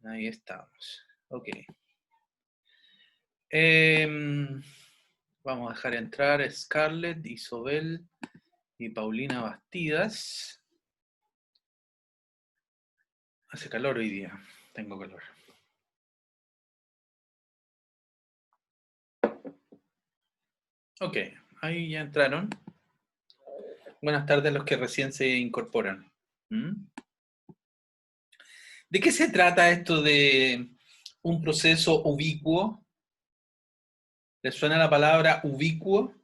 Ahí estamos. Ok. Vamos a dejar entrar a Scarlett, Isobel y Paulina Bastidas. Hace calor hoy día. Tengo calor. Ok, ahí ya entraron. Buenas tardes a los que recién se incorporan. ¿Mm? ¿De qué se trata esto de un proceso ubicuo? ¿Les suena la palabra ubicuo?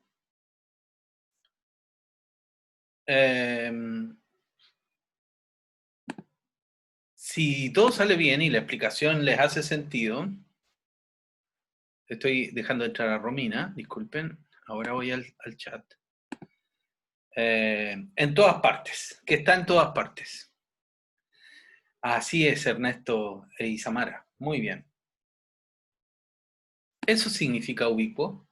Si todo sale bien y la explicación les hace sentido, estoy dejando entrar a Romina, disculpen, ahora voy al chat. En todas partes, que está en todas partes. Así es, Ernesto e Isamara. Muy bien. Eso significa ubicuo,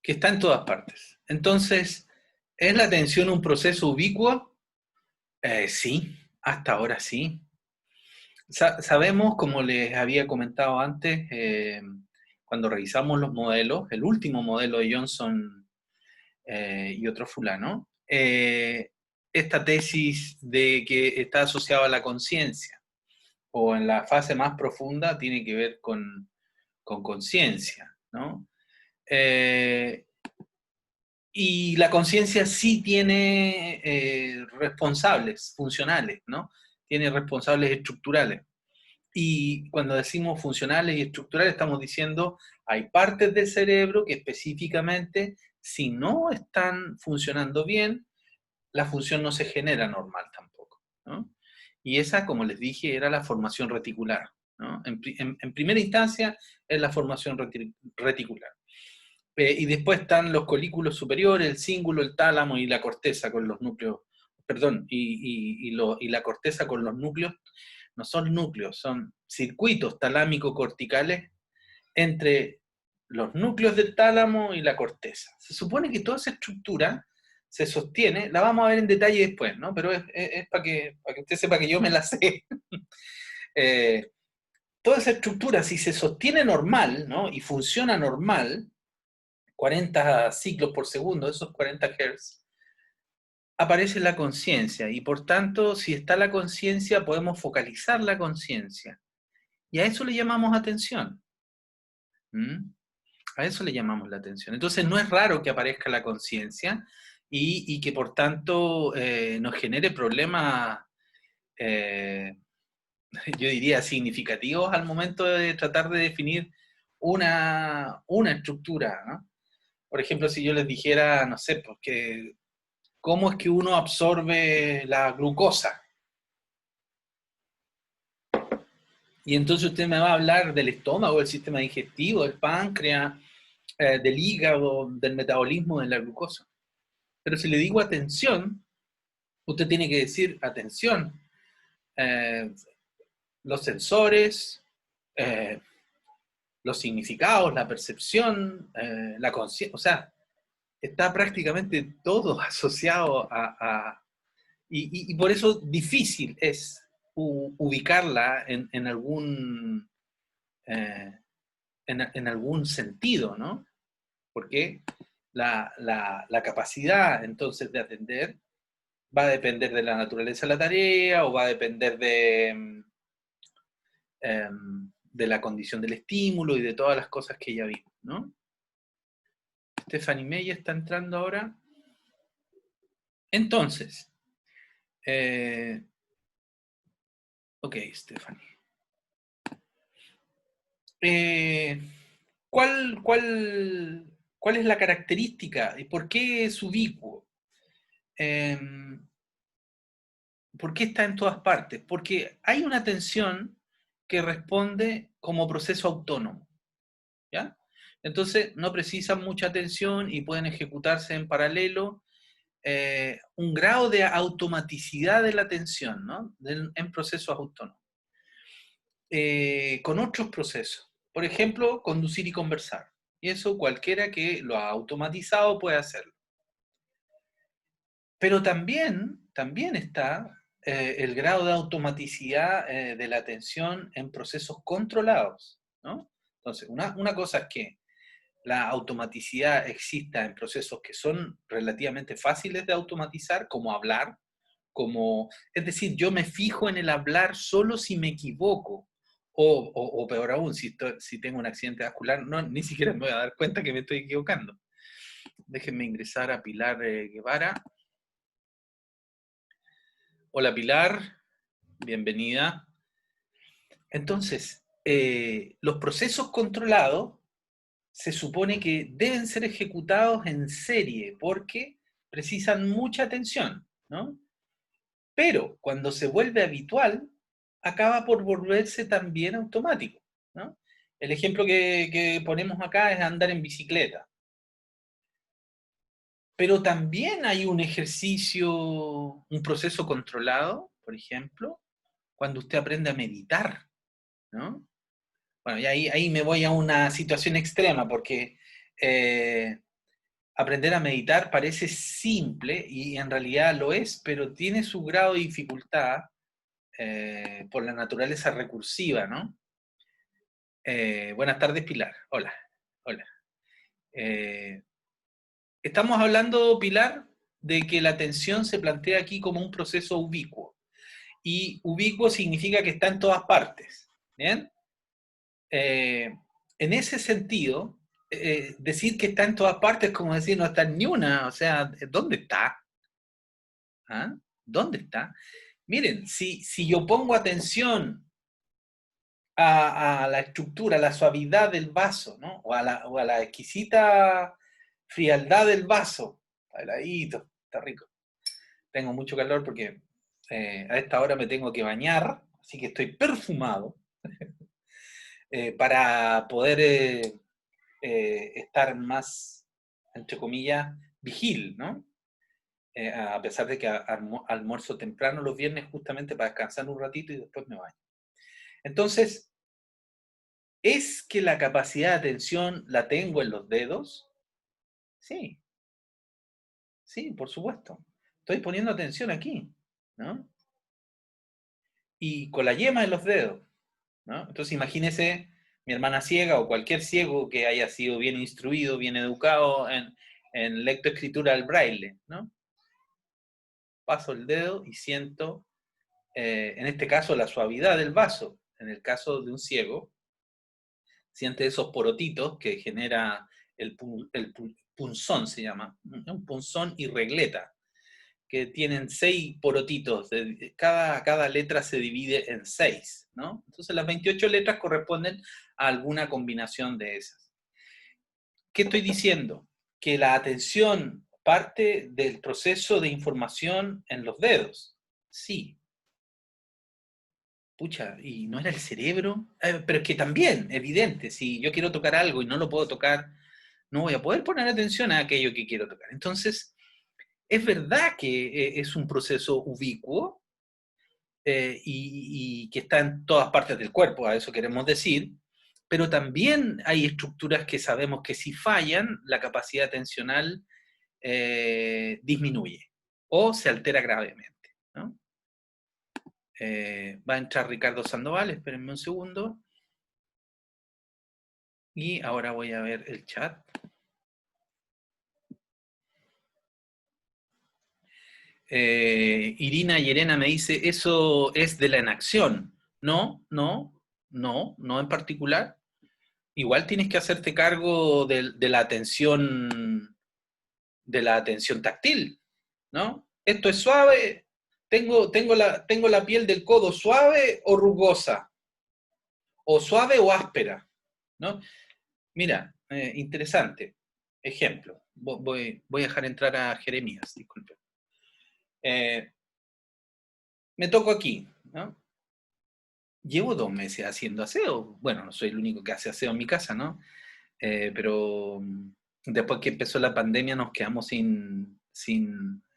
que está en todas partes. Entonces, ¿es la atención un proceso ubicuo? Sí, hasta ahora sí. Sabemos, como les había comentado antes, cuando revisamos los modelos, el último modelo de Johnson y otro fulano, esta tesis de que está asociada a la conciencia, o en la fase más profunda, tiene que ver con conciencia, ¿no? Y la conciencia sí tiene responsables funcionales, ¿no? Tiene responsables estructurales. Y cuando decimos funcionales y estructurales, estamos diciendo hay partes del cerebro que específicamente, si no están funcionando bien, la función no se genera normal tampoco, ¿no? Y esa, como les dije, era la formación reticular, ¿no? En primera instancia es la formación reticular. Y después están los colículos superiores, el cíngulo, el tálamo y la corteza con los núcleos, perdón, y la corteza con los núcleos, no son núcleos, son circuitos talámico-corticales entre los núcleos del tálamo y la corteza. Se supone que toda esa estructura se sostiene, la vamos a ver en detalle después, ¿no? Pero es para que usted sepa que yo me la sé. Toda esa estructura, si se sostiene normal, ¿no? Y funciona normal, 40 ciclos por segundo, esos 40 Hz, aparece la conciencia y por tanto, si está la conciencia, podemos focalizar la conciencia. Y a eso le llamamos atención. ¿Mm? A eso le llamamos la atención. Entonces no es raro que aparezca la conciencia y que por tanto nos genere problemas, eh, yo diría, significativos al momento de tratar de definir una estructura, ¿no? Por ejemplo, si yo les dijera, no sé, porque cómo es que uno absorbe la glucosa. Y entonces usted me va a hablar del estómago, del sistema digestivo, del páncreas, del hígado, del metabolismo de la glucosa. Pero si le digo atención, usted tiene que decir atención. Eh, los sensores, eh, los significados, la percepción, la conciencia, o sea, está prácticamente todo asociado y por eso difícil es ubicarla en algún, eh, en algún sentido, ¿no? Porque la capacidad entonces de atender va a depender de la naturaleza de la tarea o va a depender de la condición del estímulo y de todas las cosas que ya vimos, ¿no? Stephanie Meyer está entrando ahora. Entonces, ok, Stephanie. Eh, ¿cuál es la característica y por qué es ubicuo? Eh, ¿Por qué está en todas partes? Porque hay una atención que responde como proceso autónomo, ¿ya? Entonces no precisan mucha atención y pueden ejecutarse en paralelo un grado de automaticidad de la atención, ¿no? En procesos autónomos. Con otros procesos. Por ejemplo, conducir y conversar. Y eso cualquiera que lo ha automatizado puede hacerlo. Pero también está el grado de automaticidad de la atención en procesos controlados, ¿no? Entonces, una cosa es que la automaticidad exista en procesos que son relativamente fáciles de automatizar, como hablar, es decir, yo me fijo en el hablar solo si me equivoco, o peor aún, si tengo un accidente vascular, no, ni siquiera me voy a dar cuenta que me estoy equivocando. Déjenme ingresar a Pilar Guevara. Hola Pilar, bienvenida. Entonces, los procesos controlados se supone que deben ser ejecutados en serie porque precisan mucha atención, ¿no? Pero cuando se vuelve habitual, acaba por volverse también automático, ¿no? El ejemplo que ponemos acá es andar en bicicleta. Pero también hay un ejercicio, un proceso controlado, por ejemplo, cuando usted aprende a meditar, ¿no? Bueno, y ahí me voy a una situación extrema, porque aprender a meditar parece simple, y en realidad lo es, pero tiene su grado de dificultad por la naturaleza recursiva, ¿no? Buenas tardes, Pilar. Hola, hola. Eh, Estamos hablando, Pilar, de que la atención se plantea aquí como un proceso ubicuo. Y ubicuo significa que está en todas partes. ¿Bien? Eh, en ese sentido, decir que está en todas partes es como decir no está en ni una. O sea, ¿dónde está? ¿Ah? ¿Dónde está? Miren, si yo pongo atención a la estructura, a la suavidad del vaso, ¿no? O a la exquisita frialdad del vaso, está heladito, está rico. Tengo mucho calor porque a esta hora me tengo que bañar, así que estoy perfumado para poder estar más, entre comillas, vigil, ¿no? A pesar de que almuerzo temprano los viernes justamente para descansar un ratito y después me baño. Entonces, ¿es que la capacidad de atención la tengo en los dedos? Sí, sí, por supuesto. Estoy poniendo atención aquí, ¿no? Y con la yema en los dedos, ¿no? Entonces imagínese mi hermana ciega o cualquier ciego que haya sido bien instruido, bien educado en lectoescritura al braille, ¿no? Paso el dedo y siento, en este caso, la suavidad del vaso. En el caso de un ciego, siente esos porotitos que genera el punzón, se llama, un punzón y regleta, que tienen 6 porotitos, cada letra se divide en 6, ¿no? Entonces las 28 letras corresponden a alguna combinación de esas. ¿Qué estoy diciendo? Que la atención parte del proceso de información en los dedos. Sí. Pucha, ¿y no era el cerebro? Pero es que también, evidente, si yo quiero tocar algo y no lo puedo tocar, no voy a poder poner atención a aquello que quiero tocar. Entonces, es verdad que es un proceso ubicuo y que está en todas partes del cuerpo, a eso queremos decir, pero también hay estructuras que sabemos que si fallan, la capacidad atencional disminuye o se altera gravemente, ¿no? Va a entrar Ricardo Sandoval, espérenme un segundo. Y ahora voy a ver el chat. Irina Yerena me dice, eso es de la inacción. No, no, no, no en particular. Igual tienes que hacerte cargo de la atención táctil, ¿no? Esto es suave, tengo la piel del codo suave o rugosa, o suave o áspera, ¿no? Mira, interesante. Ejemplo, voy a dejar entrar a Jeremías, disculpe. Me toco aquí, ¿no? Llevo 2 meses haciendo aseo. Bueno, no soy el único que hace aseo en mi casa, ¿no? Pero después que empezó la pandemia nos quedamos sin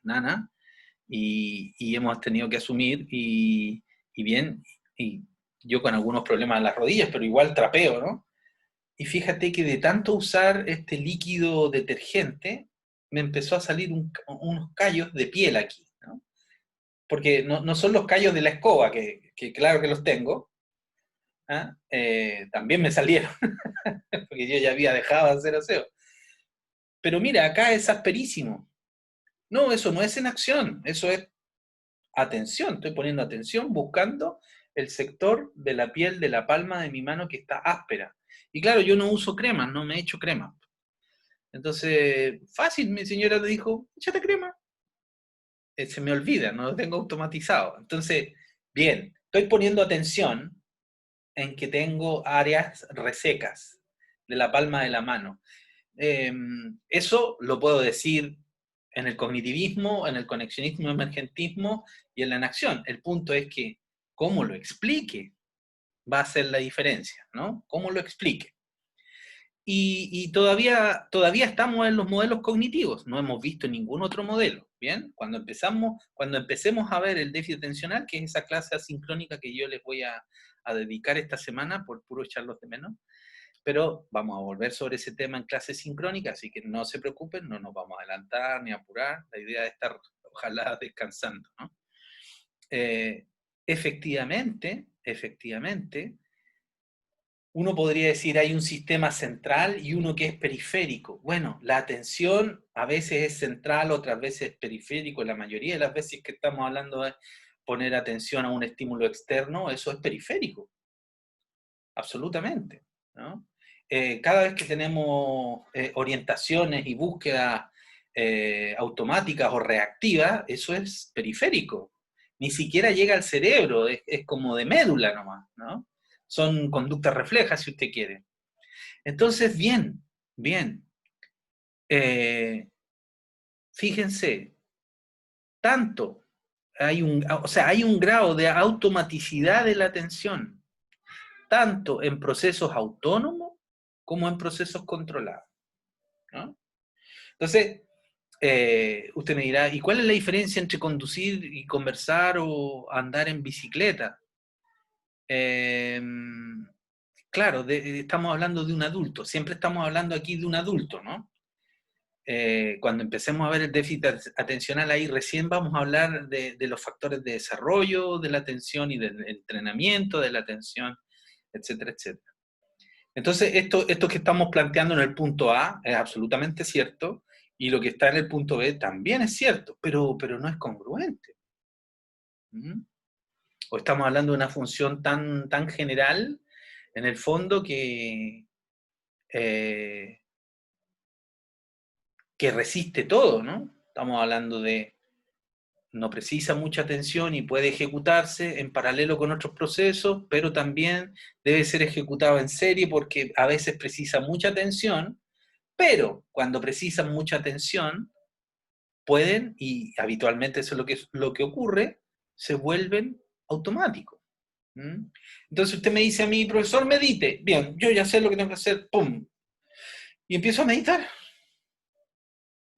nana y hemos tenido que asumir y bien, y yo con algunos problemas en las rodillas, pero igual trapeo, ¿no? Y fíjate que de tanto usar este líquido detergente, me empezó a salir unos callos de piel aquí, ¿no? porque no son los callos de la escoba, que claro que los tengo, ¿ah? También me salieron, porque yo ya había dejado de hacer aseo. Pero mira, acá es asperísimo. No, eso no es en acción, eso es atención, estoy poniendo atención, buscando el sector de la piel de la palma de mi mano que está áspera. Y claro, yo no uso crema, no me he hecho crema. Entonces, fácil, mi señora me dijo, échate crema. Se me olvida, no lo tengo automatizado. Entonces, bien, estoy poniendo atención en que tengo áreas resecas de la palma de la mano. Eso lo puedo decir en el cognitivismo, en el conexionismo emergentismo y en la enacción. El punto es que cómo lo explique va a ser la diferencia, ¿no? Cómo lo explique. Y todavía estamos en los modelos cognitivos, no hemos visto ningún otro modelo, ¿bien? Cuando empecemos a ver el déficit atencional, que es esa clase asincrónica que yo les voy a dedicar esta semana, por puro echarlos de menos, pero vamos a volver sobre ese tema en clase sincrónica, así que no se preocupen, no nos vamos a adelantar ni a apurar, la idea es estar, ojalá, descansando, ¿no? Efectivamente, uno podría decir hay un sistema central y uno que es periférico. Bueno, la atención a veces es central, otras veces es periférico. La mayoría de las veces que estamos hablando de poner atención a un estímulo externo, eso es periférico, absolutamente, ¿no? Cada vez que tenemos orientaciones y búsquedas automáticas o reactivas, eso es periférico. Ni siquiera llega al cerebro, es como de médula nomás, ¿no? Son conductas reflejas, si usted quiere. Entonces, bien. Eh, Fíjense, tanto hay un grado de automaticidad de la atención, tanto en procesos autónomos como en procesos controlados, ¿no? Entonces, usted me dirá, ¿y cuál es la diferencia entre conducir y conversar o andar en bicicleta? Eh, claro, estamos hablando de un adulto, siempre estamos hablando aquí de un adulto, ¿no? Cuando empecemos a ver el déficit atencional ahí, recién vamos a hablar de los factores de desarrollo de la atención y del entrenamiento de la atención, etcétera, etcétera. Entonces, esto que estamos planteando en el punto A es absolutamente cierto, y lo que está en el punto B también es cierto, pero no es congruente. ¿Mm? O estamos hablando de una función tan general, en el fondo, eh, que resiste todo, ¿no? Estamos hablando de no precisa mucha atención y puede ejecutarse en paralelo con otros procesos, pero también debe ser ejecutado en serie porque a veces precisa mucha atención, pero cuando precisan mucha atención, pueden, y habitualmente eso es lo que ocurre, se vuelven automáticos. ¿Mm? Entonces usted me dice a mí, profesor, medite. Bien, yo ya sé lo que tengo que hacer, ¡pum! Y empiezo a meditar,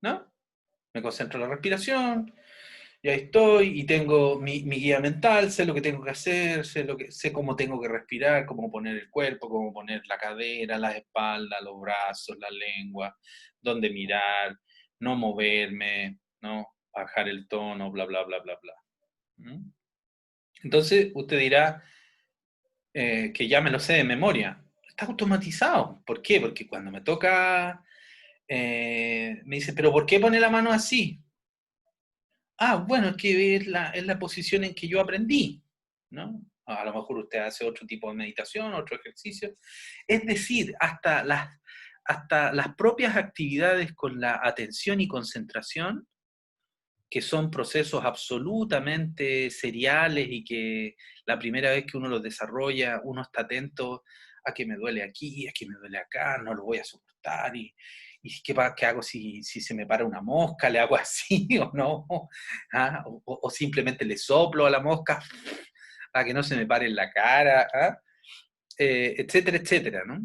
¿no? Me concentro en la respiración, y ahí estoy, y tengo mi guía mental, sé lo que tengo que hacer, sé cómo tengo que respirar, cómo poner el cuerpo, cómo poner la cadera, la espalda, los brazos, la lengua, dónde mirar, no moverme, no bajar el tono, bla, bla, bla, bla, bla. ¿Mm? Entonces usted dirá que ya me lo sé de memoria. Está automatizado. ¿Por qué? Porque cuando me toca, me dice, pero ¿por qué pone la mano así? Ah, bueno, es que es la posición en que yo aprendí, ¿no? A lo mejor usted hace otro tipo de meditación, otro ejercicio. Es decir, hasta las propias actividades con la atención y concentración, que son procesos absolutamente seriales y que la primera vez que uno los desarrolla, uno está atento a que me duele aquí, a que me duele acá, no lo voy a soportar, y qué hago si se me para una mosca, le hago así o no, ¿ah? O simplemente le soplo a la mosca para que no se me pare en la cara, ¿ah? Etcétera, etcétera, ¿no?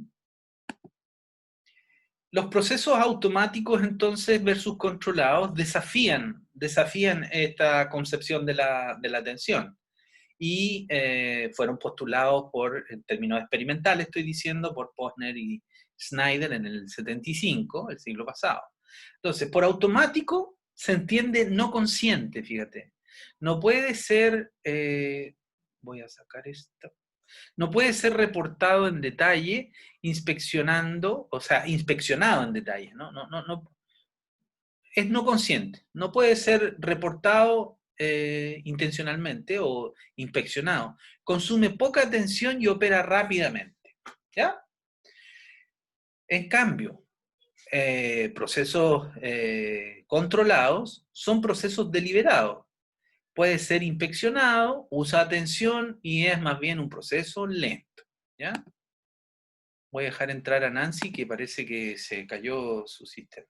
Los procesos automáticos entonces versus controlados desafían esta concepción de la atención y fueron postulados en términos experimentales, estoy diciendo, por Posner y Snyder en el 75, el siglo pasado. Entonces, por automático se entiende no consciente, fíjate. No puede ser, voy a sacar esto, no puede ser reportado en detalle, inspeccionando, o sea, inspeccionado en detalle, ¿no? Es no consciente, no puede ser reportado intencionalmente o inspeccionado. Consume poca atención y opera rápidamente, ¿ya? En cambio, procesos controlados son procesos deliberados. Puede ser inspeccionado, usa atención y es más bien un proceso lento, ¿ya? Voy a dejar entrar a Nancy, que parece que se cayó su sistema.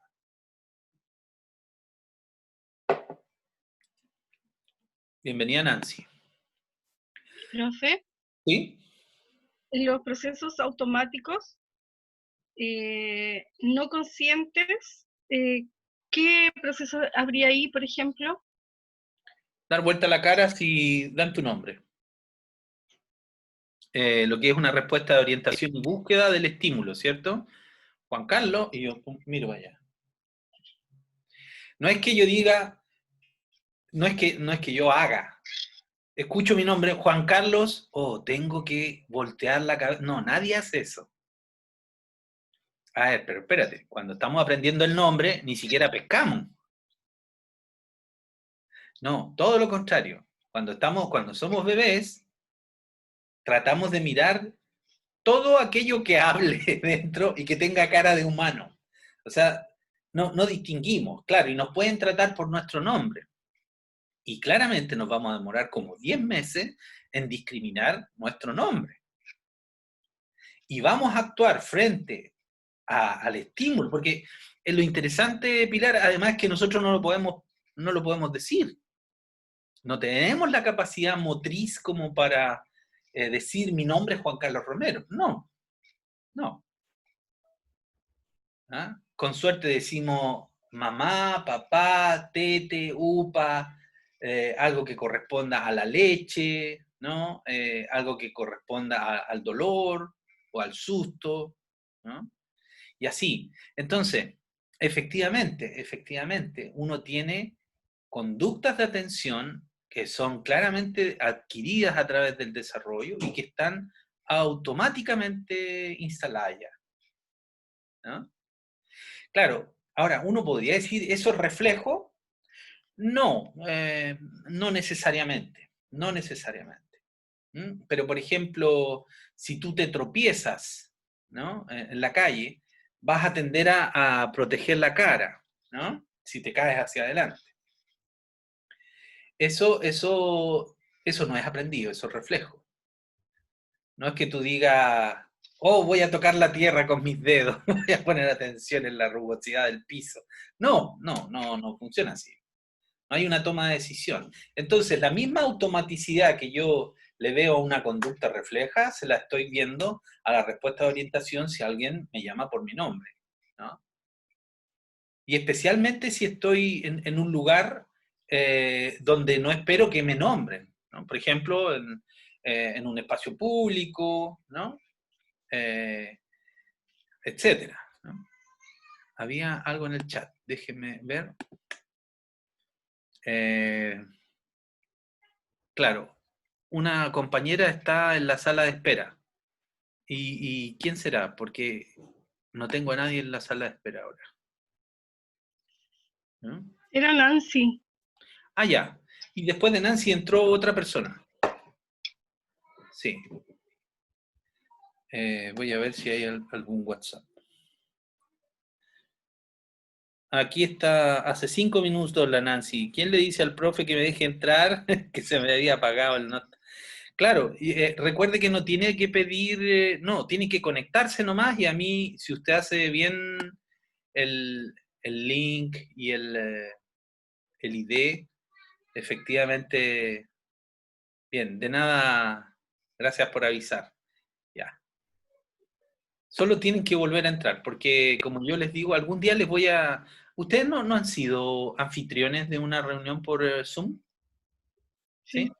Bienvenida, Nancy. Profe, ¿Sí? los procesos automáticos no conscientes, ¿qué proceso habría ahí, por ejemplo? Dar vuelta a la cara si dan tu nombre. Lo que es una respuesta de orientación y búsqueda del estímulo, ¿cierto? Juan Carlos, y yo miro allá. No es que yo diga, no es que yo haga. Escucho mi nombre, Juan Carlos, tengo que voltear la cabeza. No, nadie hace eso. A ver, pero espérate, cuando estamos aprendiendo el nombre, ni siquiera pescamos. No, todo lo contrario. Cuando somos bebés, tratamos de mirar todo aquello que hable dentro y que tenga cara de humano. O sea, no distinguimos, claro, y nos pueden tratar por nuestro nombre. Y claramente nos vamos a demorar como 10 meses en discriminar nuestro nombre. Y vamos a actuar frente al estímulo, porque lo interesante, Pilar, además es que nosotros no lo podemos decir. No tenemos la capacidad motriz como para decir mi nombre es Juan Carlos Romero. No, no. ¿Ah? Con suerte decimos mamá, papá, tete, upa, algo que corresponda a la leche, ¿no? Algo que corresponda al dolor o al susto, ¿no? Y así. Entonces, efectivamente, uno tiene conductas de atención que son claramente adquiridas a través del desarrollo y que están automáticamente instaladas ya, ¿no? Claro, ahora uno podría decir, ¿eso es reflejo? No, no necesariamente, no necesariamente. Pero, por ejemplo, si tú te tropiezas, ¿no? En la calle, vas a tender a proteger la cara, ¿no? Si te caes hacia adelante. Eso no es aprendido, eso es reflejo. No es que tú digas, voy a tocar la tierra con mis dedos, voy a poner atención en la rugosidad del piso. No funciona así. No hay una toma de decisión. Entonces, la misma automaticidad que yo le veo a una conducta refleja, se la estoy viendo a la respuesta de orientación si alguien me llama por mi nombre, ¿no? Y especialmente si estoy en un lugar donde no espero que me nombren, ¿no? Por ejemplo, en un espacio público, ¿no? Eh, etcétera, ¿no? Había algo en el chat, déjenme ver. Claro, una compañera está en la sala de espera. ¿Y quién será? Porque no tengo a nadie en la sala de espera ahora. ¿No? Era Nancy. Ah, ya. Y después de Nancy entró otra persona. Sí. Voy a ver si hay algún WhatsApp. Aquí está, hace 5 minutos la Nancy. ¿Quién le dice al profe que me deje entrar? Que se me había apagado el not. Claro, recuerde que no tiene que pedir, no, tiene que conectarse nomás y a mí, si usted hace bien el, el link y el ID, efectivamente, bien, de nada, gracias por avisar. Ya. Solo tienen que volver a entrar, porque como yo les digo, algún día les voy a... ¿Ustedes no han sido anfitriones de una reunión por Zoom? ¿Sí? Sí.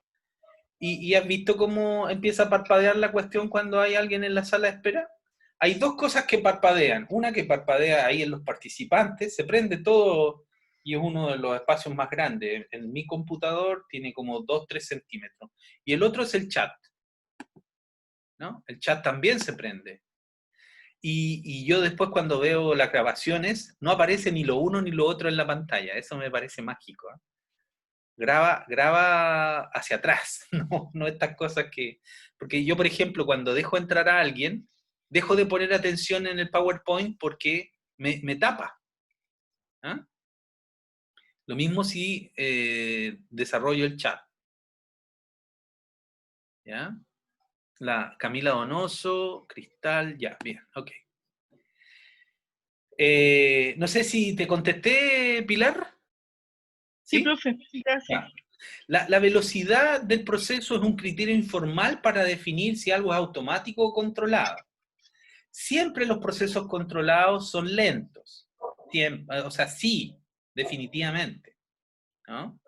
¿Y has visto cómo empieza a parpadear la cuestión cuando hay alguien en la sala de espera? Hay dos cosas que parpadean. Una que parpadea ahí en los participantes, se prende todo y es uno de los espacios más grandes. En mi computador tiene como 2-3 centímetros. Y el otro es el chat, ¿no? El chat también se prende. Y yo después cuando veo las grabaciones, no aparece ni lo uno ni lo otro en la pantalla. Eso me parece mágico, ¿eh? Graba hacia atrás, no estas cosas que... Porque yo, por ejemplo, cuando dejo entrar a alguien, dejo de poner atención en el PowerPoint porque me tapa. ¿Ah? Lo mismo si desarrollo el chat. ¿Ya? La Camila Donoso, Cristal, ya, bien, ok. No sé si te contesté, Pilar. Sí, ¿Sí? profe, gracias. Ya. La velocidad del proceso es un criterio informal para definir si algo es automático o controlado. Siempre los procesos controlados son lentos. Siempre, o sea, sí, definitivamente, ¿no?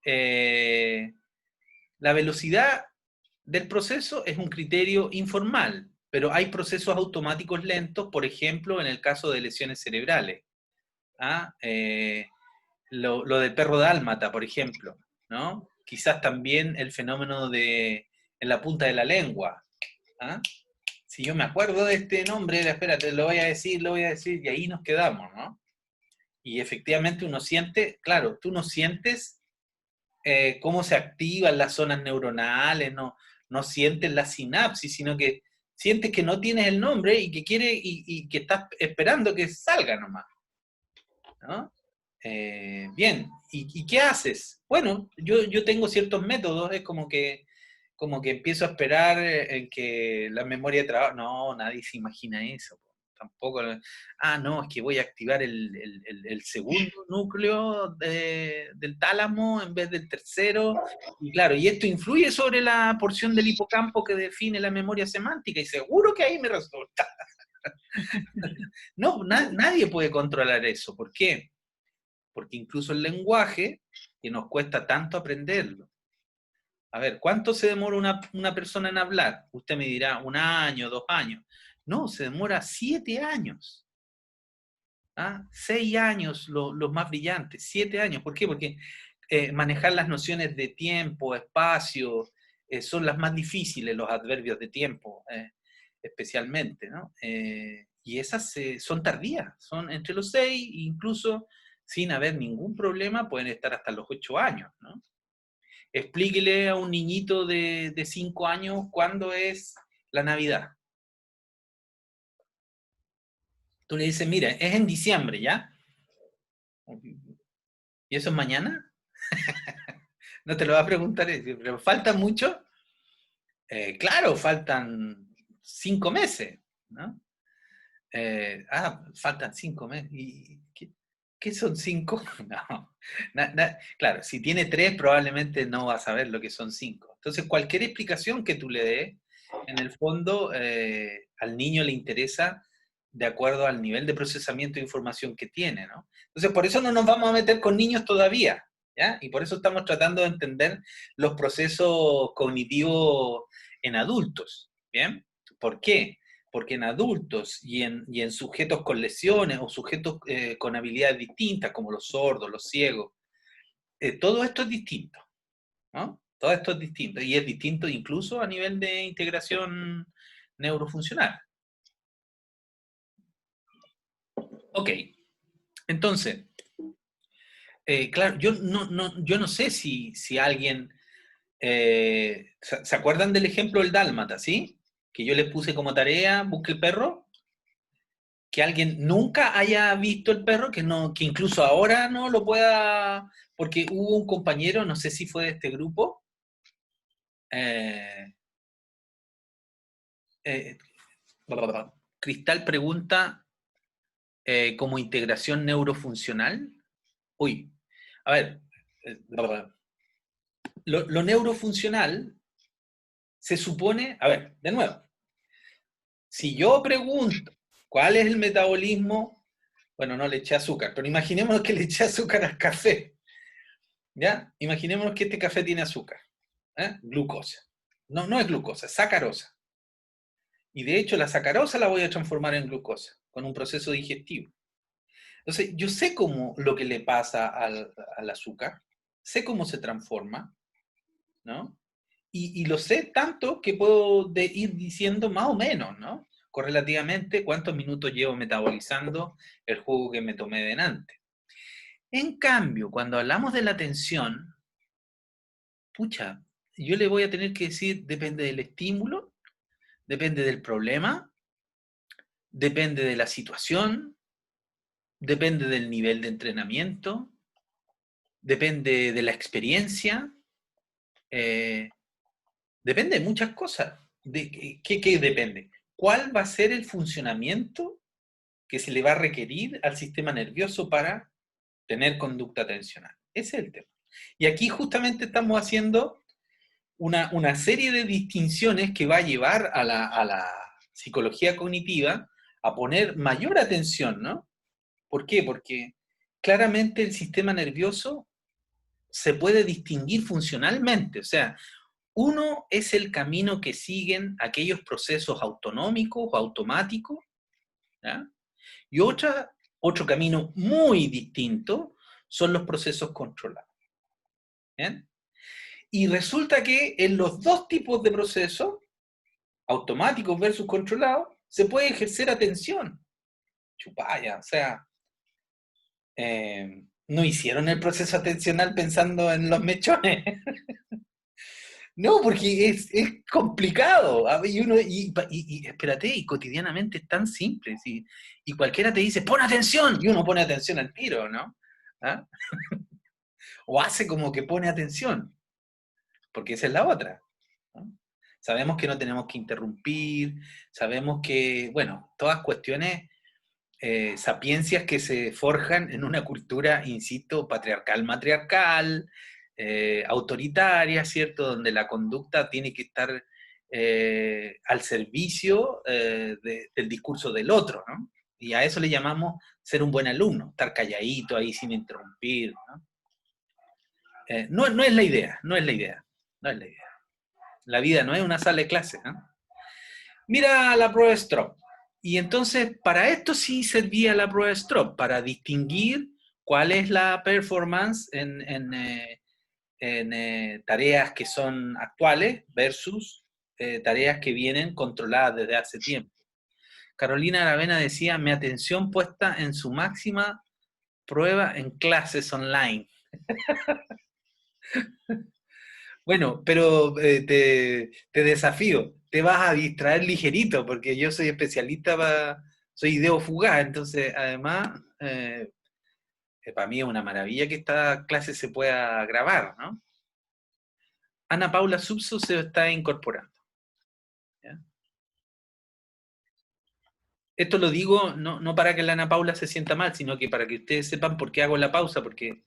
Eh, la velocidad del proceso es un criterio informal, pero hay procesos automáticos lentos, por ejemplo, en el caso de lesiones cerebrales. ¿Ah? Lo del perro dálmata, por ejemplo, ¿no? Quizás también el fenómeno de en la punta de la lengua. ¿Ah? Si yo me acuerdo de este nombre, espérate, lo voy a decir, y ahí nos quedamos, ¿no? Y efectivamente uno siente, claro, tú no sientes cómo se activan las zonas neuronales, no sientes la sinapsis, sino que sientes que no tienes el nombre y que quiere y que estás esperando que salga nomás, ¿no? Bien, ¿y qué haces? Bueno, yo tengo ciertos métodos, es como que empiezo a esperar en que la memoria de trabajo, no, nadie se imagina eso, tampoco, no, es que voy a activar el segundo núcleo del tálamo en vez del tercero, y claro, y esto influye sobre la porción del hipocampo que define la memoria semántica, y seguro que ahí me resulta. No, nadie puede controlar eso, ¿por qué? Porque incluso el lenguaje, que nos cuesta tanto aprenderlo. A ver, ¿cuánto se demora una persona en hablar? Usted me dirá, 1 año, 2 años. No, se demora 7 años. 6 años los más brillantes, 7 años. ¿Por qué? Porque manejar las nociones de tiempo, espacio, son las más difíciles, los adverbios de tiempo, especialmente, ¿no? Y esas son tardías, son entre los 6, incluso sin haber ningún problema, pueden estar hasta los 8 años, ¿no? Explíquele a un niñito de 5 años cuándo es la Navidad. Tú le dices, mira, es en diciembre, ¿ya? ¿Y eso es mañana? No te lo va a preguntar, pero ¿falta mucho? Claro, faltan 5 meses, ¿no? Faltan 5 meses. ¿Y qué son 5? No. Claro, si tiene 3, probablemente no va a saber lo que son 5. Entonces, cualquier explicación que tú le des, en el fondo, al niño le interesa de acuerdo al nivel de procesamiento de información que tiene, ¿no? Entonces, por eso no nos vamos a meter con niños todavía, ¿ya? Y por eso estamos tratando de entender los procesos cognitivos en adultos, ¿bien? ¿Por qué? Porque en adultos y en sujetos con lesiones o sujetos con habilidades distintas, como los sordos, los ciegos, todo esto es distinto, ¿no? Todo esto es distinto, y es distinto incluso a nivel de integración neurofuncional. Ok, entonces, claro, yo no sé si alguien... ¿se acuerdan del ejemplo del dálmata, sí? Que yo les puse como tarea, busque el perro. Que alguien nunca haya visto el perro, que incluso ahora no lo pueda, porque hubo un compañero, no sé si fue de este grupo, eh, eh, Cristal pregunta como integración neurofuncional. Uy, a ver, eh, lo neurofuncional se supone, a ver, de nuevo, si yo pregunto cuál es el metabolismo, bueno, no le eché azúcar, pero imaginemos que le eché azúcar al café. ¿Ya? Imaginémonos que este café tiene azúcar, glucosa. No, no es glucosa, es sacarosa. Y de hecho la sacarosa la voy a transformar en glucosa con un proceso digestivo. Entonces, yo sé cómo lo que le pasa al azúcar, sé cómo se transforma, ¿no? Y lo sé tanto que puedo ir diciendo más o menos, ¿no? Correlativamente, cuántos minutos llevo metabolizando el jugo que me tomé delante. En cambio, cuando hablamos de la atención, pucha, yo le voy a tener que decir, depende del estímulo, depende del problema, depende de la situación, depende del nivel de entrenamiento, depende de la experiencia, eh, depende de muchas cosas. ¿Qué depende? ¿Cuál va a ser el funcionamiento que se le va a requerir al sistema nervioso para tener conducta atencional? Ese es el tema. Y aquí justamente estamos haciendo una serie de distinciones que va a llevar a la psicología cognitiva a poner mayor atención, ¿no? ¿Por qué? Porque claramente el sistema nervioso se puede distinguir funcionalmente, o sea, uno es el camino que siguen aquellos procesos autonómicos o automáticos, ¿ya? Y otro camino muy distinto son los procesos controlados. ¿Bien? Y resulta que en los dos tipos de procesos, automáticos versus controlados, se puede ejercer atención. Chupaya, o sea, no hicieron el proceso atencional pensando en los mechones. No, porque es complicado. Espérate, y cotidianamente es tan simple. ¿Sí? Y cualquiera te dice, pon atención, y uno pone atención al tiro, ¿no? ¿Ah? O hace como que pone atención, porque esa es la otra, ¿no? Sabemos que no tenemos que interrumpir, sabemos que, bueno, todas cuestiones, sapiencias que se forjan en una cultura, insisto, patriarcal, matriarcal, autoritaria, ¿cierto? Donde la conducta tiene que estar al servicio del discurso del otro, ¿no? Y a eso le llamamos ser un buen alumno, estar calladito ahí sin interrumpir, ¿no? No es la idea, no es la idea, no es la idea. La vida no es una sala de clase, ¿no? Mira la prueba de Strop. Y entonces, para esto sí servía la prueba de Strop, para distinguir cuál es la performance en tareas que son actuales versus tareas que vienen controladas desde hace tiempo. Carolina Aravena decía, mi atención puesta en su máxima prueba en clases online. Bueno, pero te desafío, te vas a distraer ligerito, porque yo soy especialista soy ideo fugaz, entonces además, para mí es una maravilla que esta clase se pueda grabar, ¿no? Ana Paula Subso se está incorporando. ¿Ya? Esto lo digo no para que la Ana Paula se sienta mal, sino que para que ustedes sepan por qué hago la pausa, porque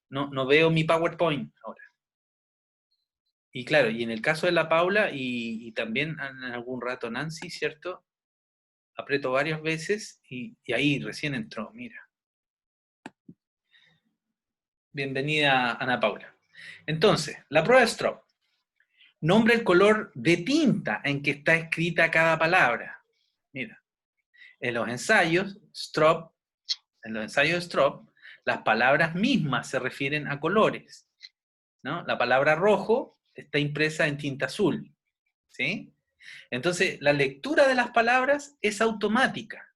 no veo mi PowerPoint ahora. Y claro, y en el caso de la Paula y también en algún rato Nancy, ¿cierto? Aprieto varias veces y ahí recién entró, mira. Bienvenida, Ana Paula. Entonces, la prueba de Strop. Nombra el color de tinta en que está escrita cada palabra. Mira, en los ensayos Strop, las palabras mismas se refieren a colores, ¿no? La palabra rojo está impresa en tinta azul, ¿sí? Entonces, la lectura de las palabras es automática.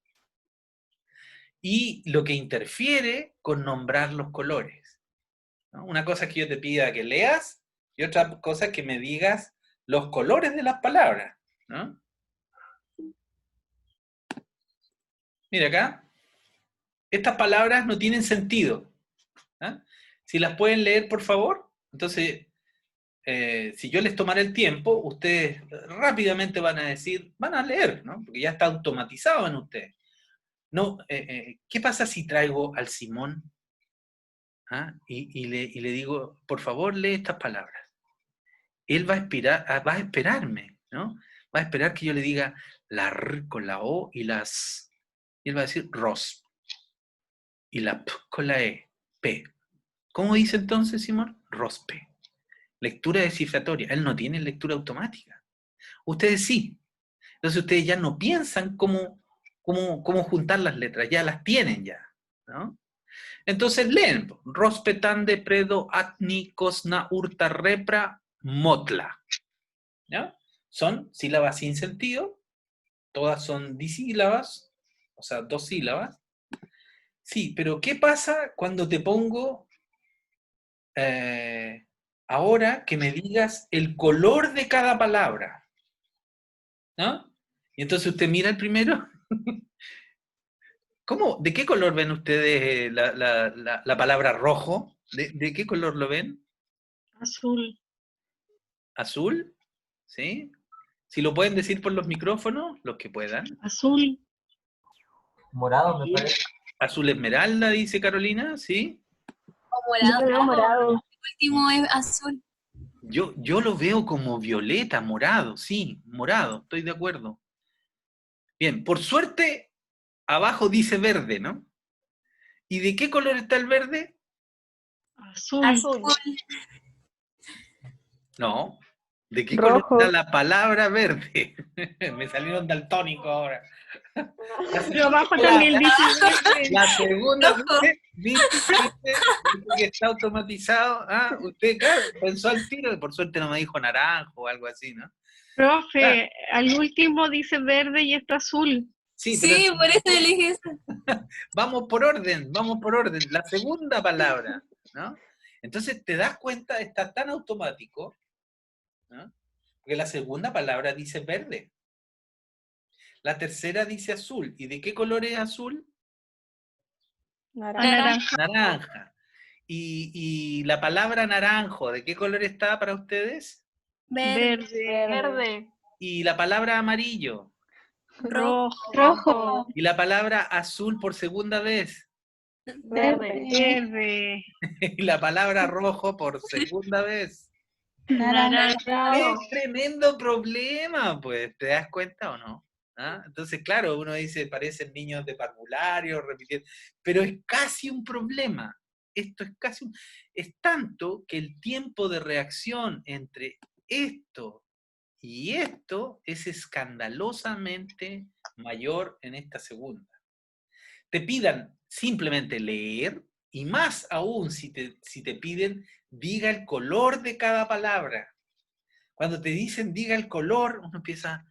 Y lo que interfiere con nombrar los colores, ¿no? Una cosa es que yo te pida que leas y otra cosa es que me digas los colores de las palabras, ¿no? Mira acá, estas palabras no tienen sentido, ¿no? Si las pueden leer, por favor. Entonces, si yo les tomara el tiempo, ustedes rápidamente van a decir, van a leer, ¿no? Porque ya está automatizado en ustedes. No, ¿qué pasa si traigo al Simón? ¿Ah? Y le digo, por favor, lee estas palabras. Él va a esperarme, ¿no? Va a esperar que yo le diga la R con la O y las... Y él va a decir ROS. Y la P con la E, P. ¿Cómo dice entonces, Simón? ROSP. Lectura descifratoria. Él no tiene lectura automática. Ustedes sí. Entonces ustedes ya no piensan cómo juntar las letras, ya las tienen ya. ¿no? Entonces leen, rospetande predo atni cosna urta repra motla, ¿ya? Son sílabas sin sentido, todas son disílabas, o sea, dos sílabas. Sí, pero ¿qué pasa cuando te pongo ahora que me digas el color de cada palabra? ¿No? Y entonces usted mira el primero. ¿Cómo? ¿De qué color ven ustedes la palabra rojo? ¿De qué color lo ven? Azul. ¿Azul? ¿Sí? Si lo pueden decir por los micrófonos, los que puedan. Azul. Morado, me Azul, parece. azul esmeralda, dice Carolina, ¿sí? O Yo morado. lo veo morado. El último es azul. Yo lo veo como violeta, morado, sí, morado, estoy de acuerdo. Bien, por suerte, abajo dice verde, ¿no? ¿Y de qué color está el verde? Azul. Azul. No. ¿De qué color Rojo. está la palabra verde? Me salieron daltónico ahora. Pero abajo también dice verde. La segunda, Rojo. ¿viste que está automatizado? Ah, usted, claro, pensó al tiro, por suerte no me dijo naranjo o algo así, ¿no? Profe, al último dice verde y está azul. Sí, Sí, por eso elegí eso. vamos por orden, vamos por orden. La segunda palabra, ¿no? Entonces te das cuenta, está tan automático, ¿no? Porque la segunda palabra dice verde. La tercera dice azul. ¿Y de qué color es azul? Naranja. Naranja. Naranja. ¿Y la palabra naranjo, de qué color está para ustedes? Verde. Verde. Verde. ¿Y la palabra amarillo? Rojo. Rojo. ¿Y la palabra azul por segunda vez? Verde. Verde. ¿Y la palabra rojo por segunda vez? Naranja. Morado. Es tremendo problema, pues, ¿te das cuenta o no? ¿Ah? Entonces, claro, uno dice, parecen niños de parvulario, repitiendo, pero es casi un problema. Esto es casi un... Es tanto que el tiempo de reacción entre esto y esto es escandalosamente mayor en esta segunda. Te pidan simplemente leer, y más aún si te piden, diga el color de cada palabra. Cuando te dicen diga el color, uno empieza,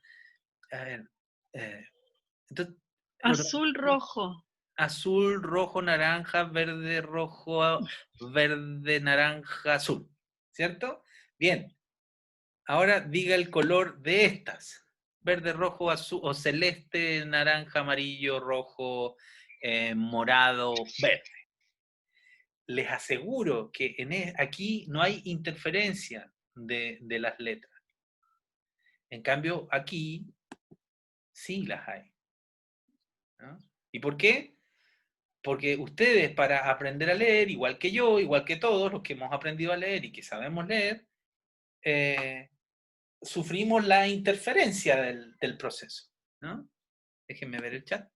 a ver, eh, entonces, Azul, rojo. azul, rojo, naranja, verde, rojo, verde, naranja, azul, ¿cierto? Bien, ahora diga el color de estas, verde, rojo, azul, o celeste, naranja, amarillo, rojo, morado, verde. Les aseguro que aquí no hay interferencia de las letras. En cambio, aquí sí las hay, ¿no? ¿Y por qué? Porque ustedes para aprender a leer, igual que yo, igual que todos los que hemos aprendido a leer y que sabemos leer, sufrimos la interferencia del proceso, ¿no? Déjenme ver el chat.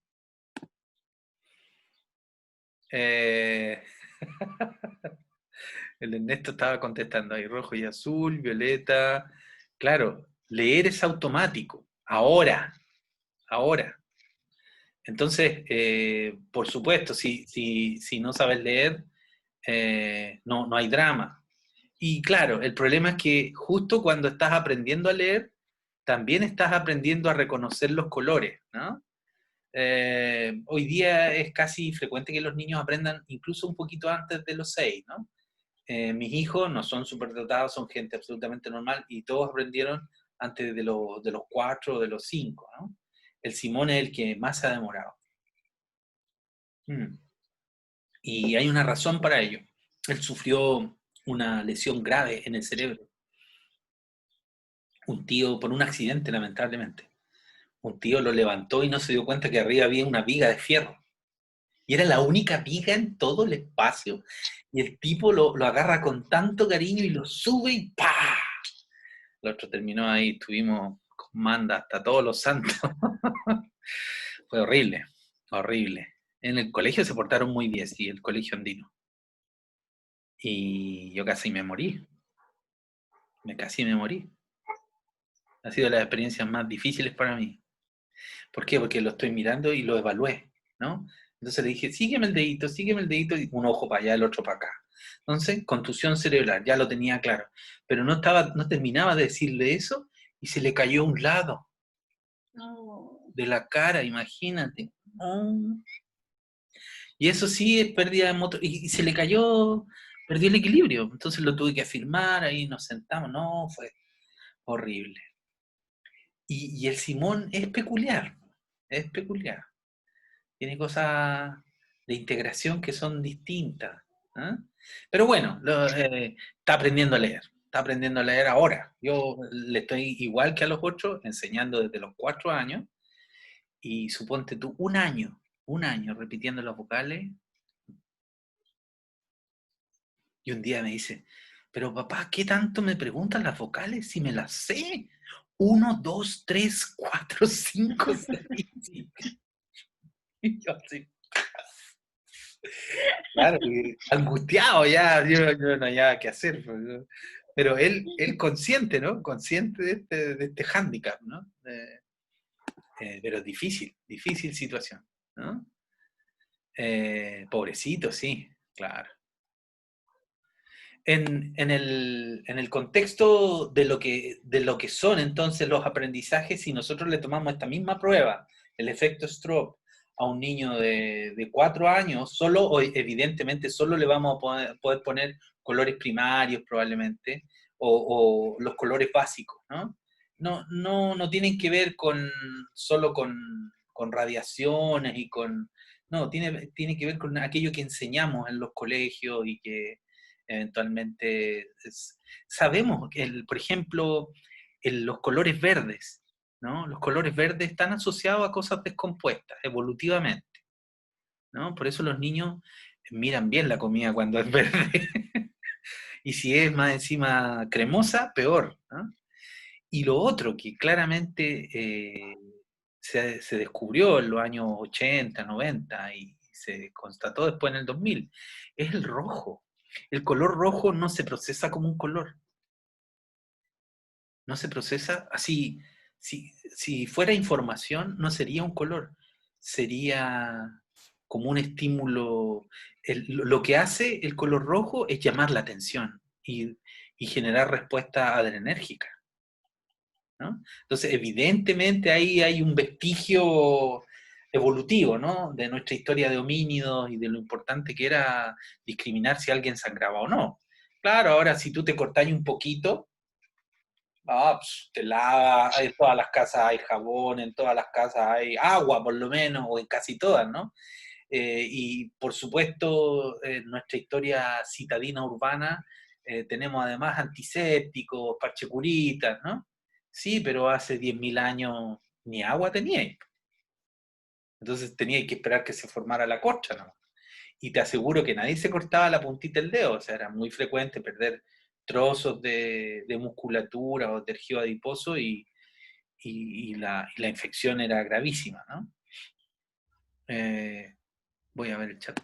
El Ernesto estaba contestando ahí, rojo y azul, violeta. Claro, leer es automático. Ahora. Entonces, por supuesto, si no sabes leer, no hay drama. Y claro, el problema es que justo cuando estás aprendiendo a leer, también estás aprendiendo a reconocer los colores, ¿no? Hoy día es casi frecuente que los niños aprendan incluso un poquito antes de los 6, ¿no? Mis hijos no son superdotados, son gente absolutamente normal y todos aprendieron antes de los 4 o de los 5, ¿no? El Simón es el que más se ha demorado. Y hay una razón para ello. Él sufrió una lesión grave en el cerebro. Un tío, por un accidente, lamentablemente. Un tío lo levantó y no se dio cuenta que arriba había una viga de fierro. Y era la única viga en todo el espacio. Y el tipo lo agarra con tanto cariño y lo sube y ¡pah! El otro terminó ahí, estuvimos con manda hasta todos los santos. Fue horrible, horrible. En el colegio se portaron muy bien, sí, el colegio andino. Y yo casi me morí. Casi me morí. Ha sido las experiencias más difíciles para mí. ¿Por qué? Porque lo estoy mirando y lo evalué, ¿no? Entonces le dije, sígueme el dedito, y un ojo para allá, el otro para acá. Entonces, contusión cerebral, ya lo tenía claro. Pero no terminaba de decirle eso, y se le cayó a un lado No. de la cara, imagínate. Y eso sí es pérdida de motor, y se le cayó, perdió el equilibrio. Entonces lo tuve que afirmar, ahí nos sentamos, no, fue horrible. Y el Simón es peculiar, tiene cosas de integración que son distintas. ¿Ah? Pero bueno, está aprendiendo a leer ahora. Yo le estoy igual que a los otros, enseñando desde los 4 años, y suponte tú, un año repitiendo las vocales, y un día me dice, pero papá, ¿qué tanto me preguntan las vocales si me las sé? 1, 2, 3, 4, 5, 6. Y yo así, claro, y angustiado ya, yo no había qué hacer. Pues, ¿no? Pero él consciente, ¿no? Consciente de este hándicap, ¿no? Pero difícil situación, ¿no? Pobrecito, sí, claro. En el contexto de lo que son entonces los aprendizajes, si nosotros le tomamos esta misma prueba, el efecto Stroop, a un niño de 4 años, evidentemente solo le vamos a poder poner colores primarios probablemente, o los colores básicos, ¿no? No tienen que ver solo con radiaciones y con... No, tiene que ver con aquello que enseñamos en los colegios y que eventualmente sabemos que, por ejemplo, los colores verdes, ¿no? Los colores verdes están asociados a cosas descompuestas, evolutivamente, ¿no? Por eso los niños miran bien la comida cuando es verde. Y si es más encima cremosa, peor, ¿no? Y lo otro que claramente se descubrió en los años 80, 90 y se constató después en el 2000, es el rojo. El color rojo no se procesa como un color. No se procesa así. Si fuera información, no sería un color. Sería como un estímulo. Lo que hace el color rojo es llamar la atención y generar respuesta adrenérgica, ¿no? Entonces, evidentemente ahí hay un vestigio evolutivo, ¿no? De nuestra historia de homínidos y de lo importante que era discriminar si alguien sangraba o no. Claro, ahora si tú te cortas un poquito, te lavas, en todas las casas hay jabón, en todas las casas hay agua por lo menos, o en casi todas, ¿no? Y por supuesto, en nuestra historia citadina urbana, tenemos además antisépticos, parchecuritas, ¿no? Sí, pero hace 10.000 años ni agua teníais. Entonces teníais que esperar que se formara la corcha, ¿no? Y te aseguro que nadie se cortaba la puntita del dedo, o sea, era muy frecuente perder trozos de musculatura o tejido adiposo y la infección era gravísima, ¿no? Voy a ver el chat.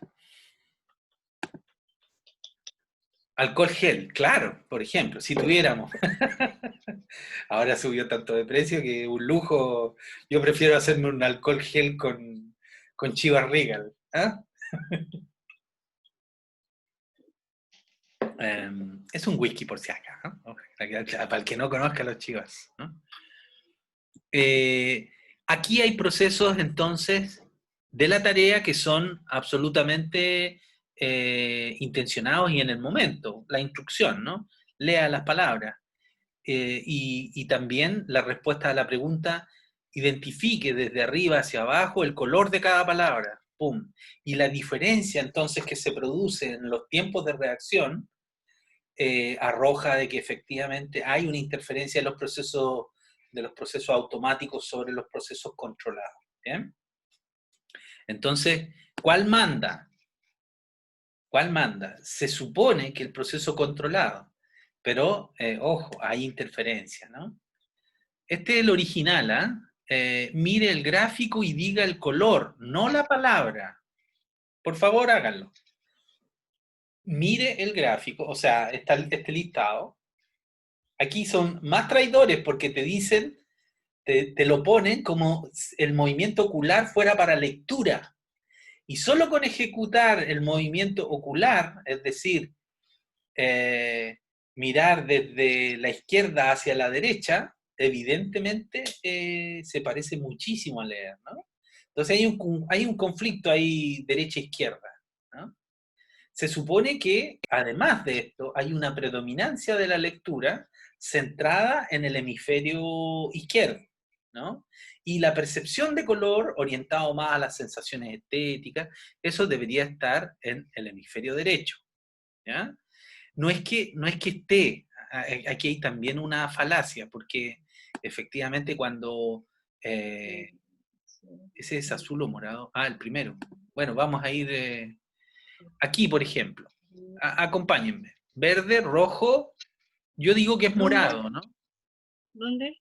Alcohol gel, claro, por ejemplo, si tuviéramos. Ahora subió tanto de precio que un lujo. Yo prefiero hacerme un alcohol gel con Chivas Regal. ¿Ah? Es un whisky por si acá, ¿no? Para el que no conozca los Chivas, ¿no? Aquí hay procesos entonces de la tarea que son absolutamente intencionados y en el momento. La instrucción, ¿no? Lea las palabras. Y también la respuesta a la pregunta, identifique desde arriba hacia abajo el color de cada palabra. ¡Pum! Y la diferencia entonces que se produce en los tiempos de reacción arroja de que efectivamente hay una interferencia de los procesos automáticos sobre los procesos controlados. ¿Bien? Entonces, ¿cuál manda? ¿Cuál manda? Se supone que el proceso controlado, pero ojo, hay interferencia, ¿no? Este es el original, ¿ah? Mire el gráfico y diga el color, no la palabra. Por favor, háganlo. Mire el gráfico, o sea, está este listado. Aquí son más traidores porque te dicen, te lo ponen como el movimiento ocular fuera para lectura. Y solo con ejecutar el movimiento ocular, es decir, mirar desde la izquierda hacia la derecha, evidentemente se parece muchísimo a leer, ¿no? Entonces hay un conflicto ahí derecha-izquierda, ¿no? Se supone que, además de esto, hay una predominancia de la lectura centrada en el hemisferio izquierdo, ¿no? Y la percepción de color, orientado más a las sensaciones estéticas, eso debería estar en el hemisferio derecho, ¿ya? No es que esté, aquí hay también una falacia, porque efectivamente cuando, ese es azul o morado, el primero. Bueno, vamos a ir, aquí por ejemplo, acompáñenme, verde, rojo, yo digo que es ¿Dónde? morado, ¿no? ¿Dónde?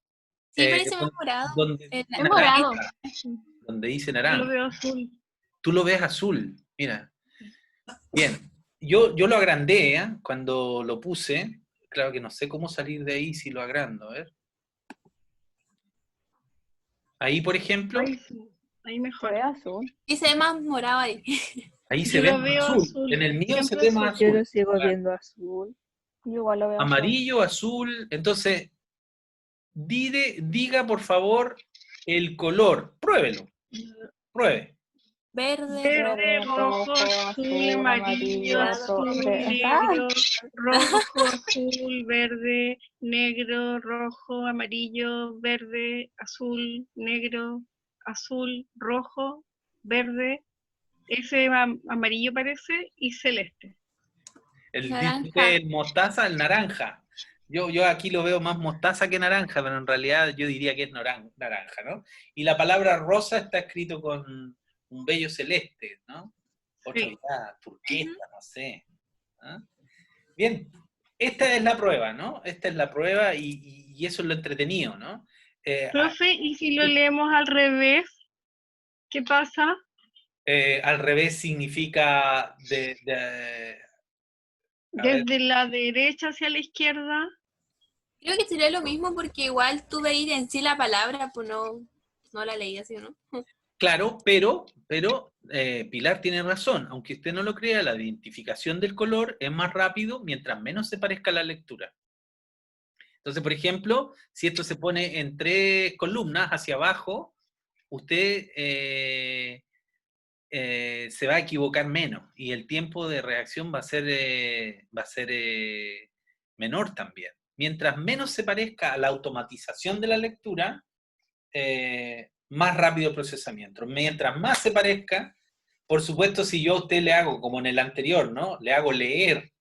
Sí, parece más morado. Donde El dice Es morado. naranja, donde dice Yo lo naranja, veo azul. tú lo ves azul, mira. Bien, yo lo agrandé, ¿eh? Cuando lo puse, claro que no sé cómo salir de ahí si lo agrando, a ver. Ahí, por ejemplo, Ahí sí, ahí Se mejor. ve azul. Sí, se ve más morado ahí. ahí se Yo ve lo más veo azul. azul. En el mío se Siempre ve más azul. Yo azul. lo sigo Claro. viendo azul. Yo igual lo veo azul. Amarillo, azul. Entonces, diga por favor el color. Pruébelo. Pruebe. Verde, Verde, rojo, azul, amarillo, azul, negro, rojo, azul, verde, negro, rojo, amarillo, verde, azul, negro, azul, rojo, verde, ese amarillo parece, y celeste. naranja. El mostaza, el naranja. Yo aquí lo veo más mostaza que naranja, pero en realidad yo diría que es naranja, ¿no? Y la palabra rosa está escrito con un bello celeste, ¿no? Otro Sí. ya, turquesa, no sé. ¿Ah? Bien, esta es la prueba, ¿no? Esta es la prueba y eso es lo entretenido, ¿no? Profe, ¿y si lo leemos al revés? ¿Qué pasa? Al revés significa a ver. Desde la derecha hacia la izquierda. Creo que sería lo mismo porque igual tú veis en sí la palabra, pues no la leí así, ¿no? Claro, pero Pilar tiene razón. Aunque usted no lo crea, la identificación del color es más rápido mientras menos se parezca a la lectura. Entonces, por ejemplo, si esto se pone en 3 columnas hacia abajo, usted se va a equivocar menos y el tiempo de reacción va a ser menor también. Mientras menos se parezca a la automatización de la lectura, más rápido el procesamiento. Mientras más se parezca, por supuesto, si yo a usted le hago, como en el anterior, ¿no? Le hago leer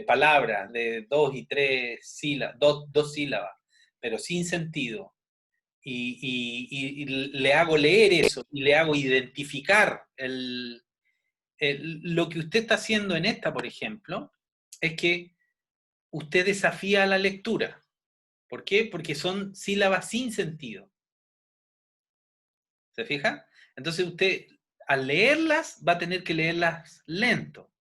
palabras de 2 y 3 sílabas, dos sílabas, pero sin sentido, y le hago leer eso, y le hago identificar lo que usted está haciendo en esta, por ejemplo, es que usted desafía la lectura. ¿Por qué? Porque son sílabas sin sentido. ¿Se fija? Entonces usted, al leerlas, va a tener que leerlas lento.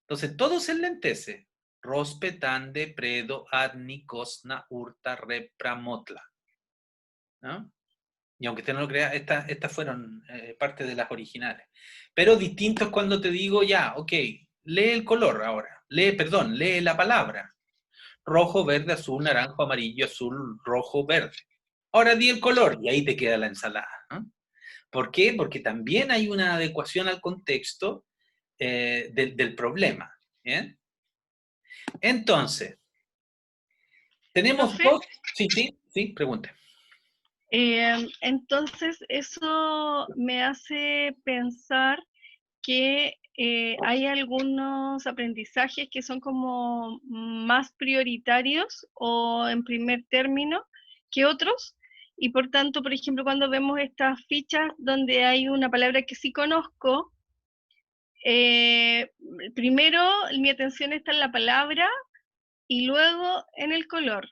Entonces todo se enlentece. Rospe, tande, predo, adni, cosna, urta, repra, motla. ¿No? Y aunque usted no lo crea, estas fueron parte de las originales. Pero distinto es cuando te digo, ya, ok, lee el color ahora. Lee la palabra. Rojo, verde, azul, naranjo, amarillo, azul, rojo, verde. Ahora di el color y ahí te queda la ensalada, ¿no? ¿Por qué? Porque también hay una adecuación al contexto del problema. ¿Bien? Entonces, tenemos Profe, dos... Sí, pregunte. entonces eso me hace pensar que hay algunos aprendizajes que son como más prioritarios o en primer término que otros, y por tanto, por ejemplo, cuando vemos estas fichas donde hay una palabra que sí conozco, primero mi atención está en la palabra y luego en el color.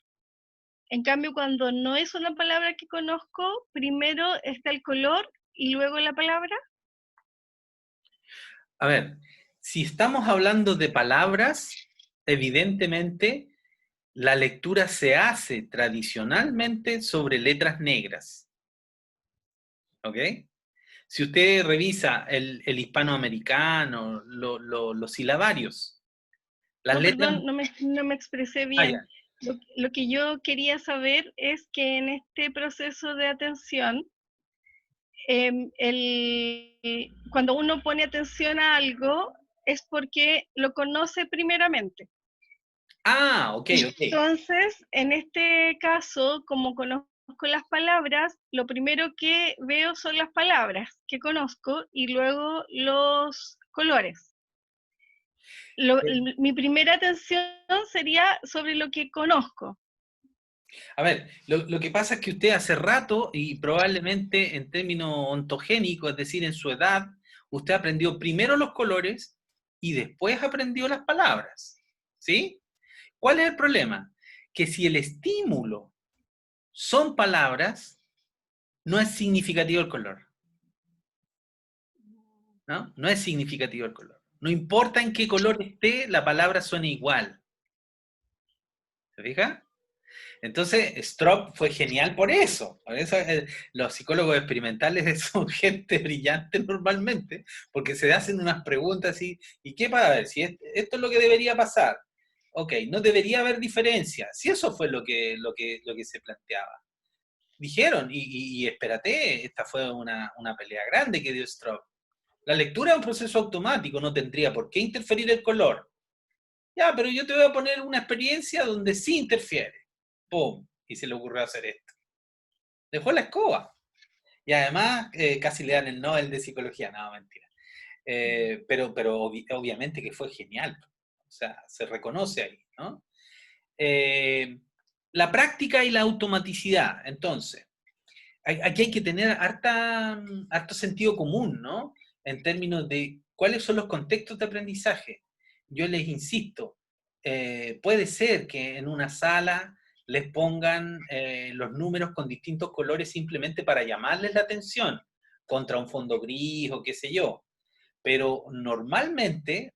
En cambio, cuando no es una palabra que conozco, primero está el color y luego la palabra. A ver, si estamos hablando de palabras, evidentemente la lectura se hace tradicionalmente sobre letras negras. ¿Ok? Si usted revisa el hispanoamericano, los silabarios, las No, letras... perdón, no me expresé Ah, bien. ya. Lo que yo quería saber es que en este proceso de atención, cuando uno pone atención a algo, es porque lo conoce primeramente. Ah, ok, ok. Entonces, en este caso, como conozco las palabras, lo primero que veo son las palabras que conozco y luego los colores. Mi primera atención sería sobre lo que conozco. A ver, lo que pasa es que usted hace rato, y probablemente en términos ontogénicos, es decir, en su edad, usted aprendió primero los colores y después aprendió las palabras. ¿Sí? ¿Cuál es el problema? Que si el estímulo son palabras, no es significativo el color. ¿No? No es significativo el color. No importa en qué color esté, la palabra suena igual. ¿Se fija? Entonces, Stroop fue genial por eso. Por eso los psicólogos experimentales son gente brillante normalmente, porque se hacen unas preguntas así, ¿y qué para ver? Si esto es lo que debería pasar. Ok, no debería haber diferencia. Si eso fue lo que se planteaba. Dijeron, y espérate, esta fue una pelea grande que dio Stroop. La lectura es un proceso automático, no tendría por qué interferir el color. Ya, pero yo te voy a poner una experiencia donde sí interfiere. ¡Pum! Y se le ocurrió hacer esto. Dejó la escoba. Y además casi le dan el Nobel de Psicología. No, mentira. Pero obviamente que fue genial. O sea, se reconoce ahí, ¿no? La práctica y la automaticidad. Entonces, aquí hay que tener harto sentido común, ¿no? En términos de cuáles son los contextos de aprendizaje. Yo les insisto, puede ser que en una sala les pongan los números con distintos colores simplemente para llamarles la atención, contra un fondo gris o qué sé yo. Pero normalmente,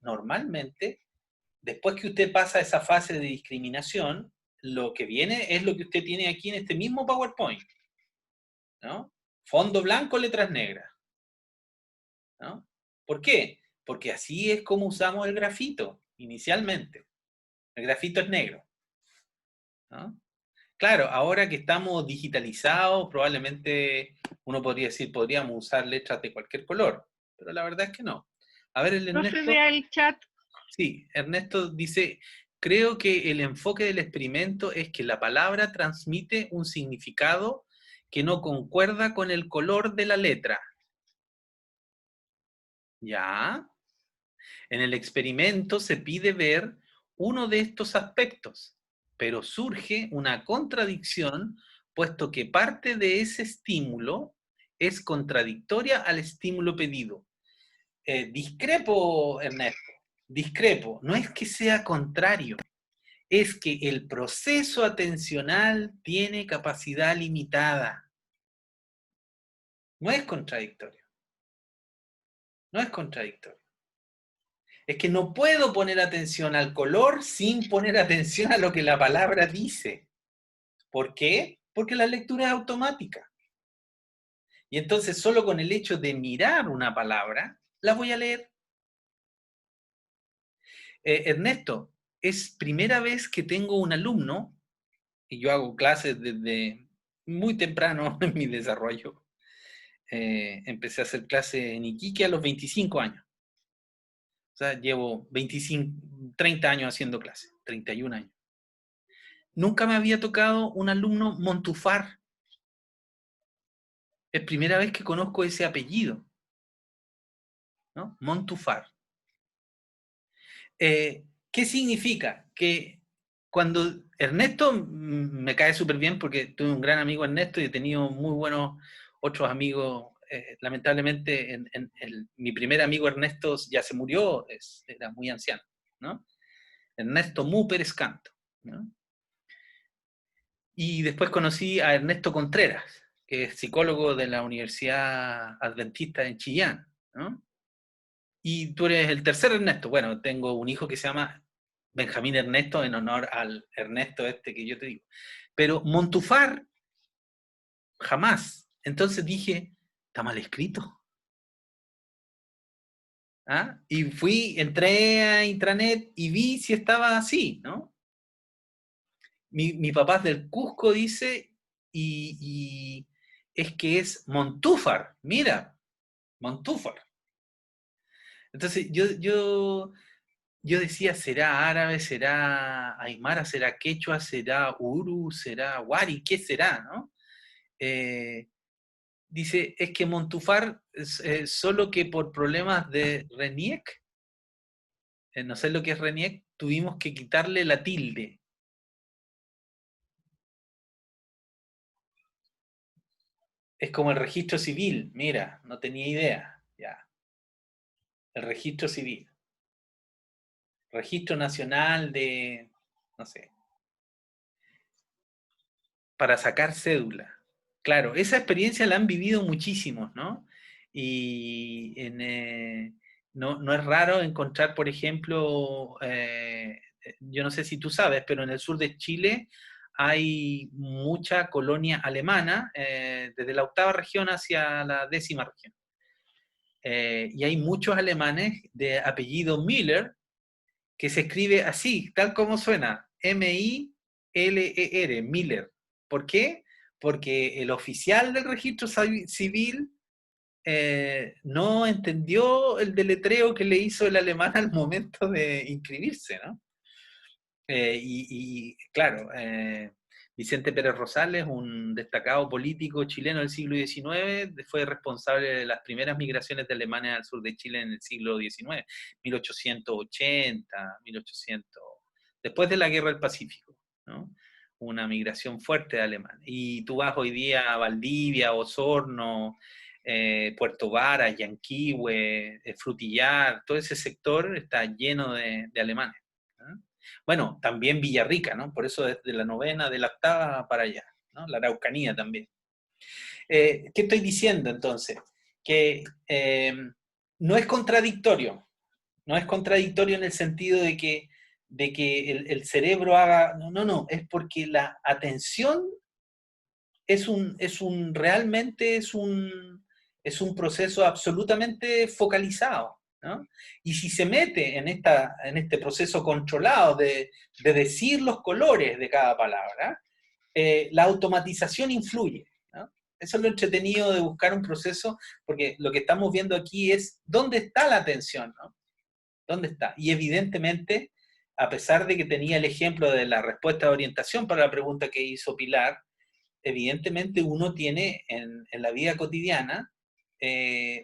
después que usted pasa esa fase de discriminación, lo que viene es lo que usted tiene aquí en este mismo PowerPoint, ¿no? Fondo blanco, letras negras, ¿no? ¿Por qué? Porque así es como usamos el grafito inicialmente. El grafito es negro, ¿no? Claro, ahora que estamos digitalizados, probablemente uno podría decir, podríamos usar letras de cualquier color, pero la verdad es que no. A ver, el Profe, Ernesto. vea el chat. Sí, Ernesto dice, creo que el enfoque del experimento es que la palabra transmite un significado que no concuerda con el color de la letra. ¿Ya? En el experimento se pide ver uno de estos aspectos, pero surge una contradicción, puesto que parte de ese estímulo es contradictoria al estímulo pedido. Discrepo, Ernesto, discrepo. No es que sea contrario, es que el proceso atencional tiene capacidad limitada. No es contradictorio. No es contradictorio. Es que no puedo poner atención al color sin poner atención a lo que la palabra dice. ¿Por qué? Porque la lectura es automática. Y entonces solo con el hecho de mirar una palabra, la voy a leer. Ernesto, es primera vez que tengo un alumno, y yo hago clases desde muy temprano en mi desarrollo. Empecé a hacer clases en Iquique a los 25 años. O sea, llevo 30 años haciendo clases, 31 años. Nunca me había tocado un alumno Montufar. Es primera vez que conozco ese apellido, ¿no? Montufar. ¿Qué significa? Que cuando Ernesto me cae súper bien porque tuve un gran amigo Ernesto y he tenido muy buenos otros amigos. Lamentablemente, mi primer amigo Ernesto ya se murió, era muy anciano, ¿no? Ernesto Múper Escanto, ¿no? Y después conocí a Ernesto Contreras, que es psicólogo de la Universidad Adventista en Chillán, ¿no? Y tú eres el tercer Ernesto. Bueno, tengo un hijo que se llama Benjamín Ernesto en honor al Ernesto este que yo te digo. Pero Montufar, jamás. Entonces dije, está mal escrito. ¿Ah? Y entré a intranet y vi si estaba así, ¿no? Mi papá es del Cusco, dice, y es que es Montúfar, mira, Montúfar. Entonces yo decía, ¿será árabe, será aymara, será quechua, será uru, será wari, qué será, ¿no? Dice, es que Montúfar, solo que por problemas de RENIEC, no sé lo que es RENIEC, tuvimos que quitarle la tilde. Es como el registro civil, mira, no tenía idea, ya. El registro civil. Registro nacional de, no sé, para sacar cédula. Claro, esa experiencia la han vivido muchísimos, ¿no? Y no es raro encontrar, por ejemplo, yo no sé si tú sabes, pero en el sur de Chile hay mucha colonia alemana, desde la 8ª región hacia la 10ª región. Y hay muchos alemanes de apellido Müller, que se escribe así, tal como suena, M-I-L-E-R, Miller. ¿Por qué? Porque el oficial del registro civil no entendió el deletreo que le hizo el alemán al momento de inscribirse, ¿no? Claro, Vicente Pérez Rosales, un destacado político chileno del siglo XIX, fue responsable de las primeras migraciones de Alemania al sur de Chile en el siglo XIX, 1880, 1800, después de la Guerra del Pacífico, ¿no? Una migración fuerte de alemanes. Y tú vas hoy día a Valdivia, Osorno, Puerto Varas, Yanquihue, Frutillar, todo ese sector está lleno de alemanes, ¿no? Bueno, también Villarrica, ¿no? Por eso desde la 9ª, de la 8ª para allá, ¿no? La Araucanía también. ¿Qué estoy diciendo entonces? Que no es contradictorio, no es contradictorio en el sentido de que el cerebro haga, no, es porque la atención realmente es un proceso absolutamente focalizado, ¿no? Y si se mete en este proceso controlado de decir los colores de cada palabra, la automatización influye, ¿no? Eso es lo entretenido de buscar un proceso, porque lo que estamos viendo aquí es dónde está la atención, ¿no? ¿Dónde está? Y evidentemente, a pesar de que tenía el ejemplo de la respuesta de orientación para la pregunta que hizo Pilar, evidentemente uno tiene en la vida cotidiana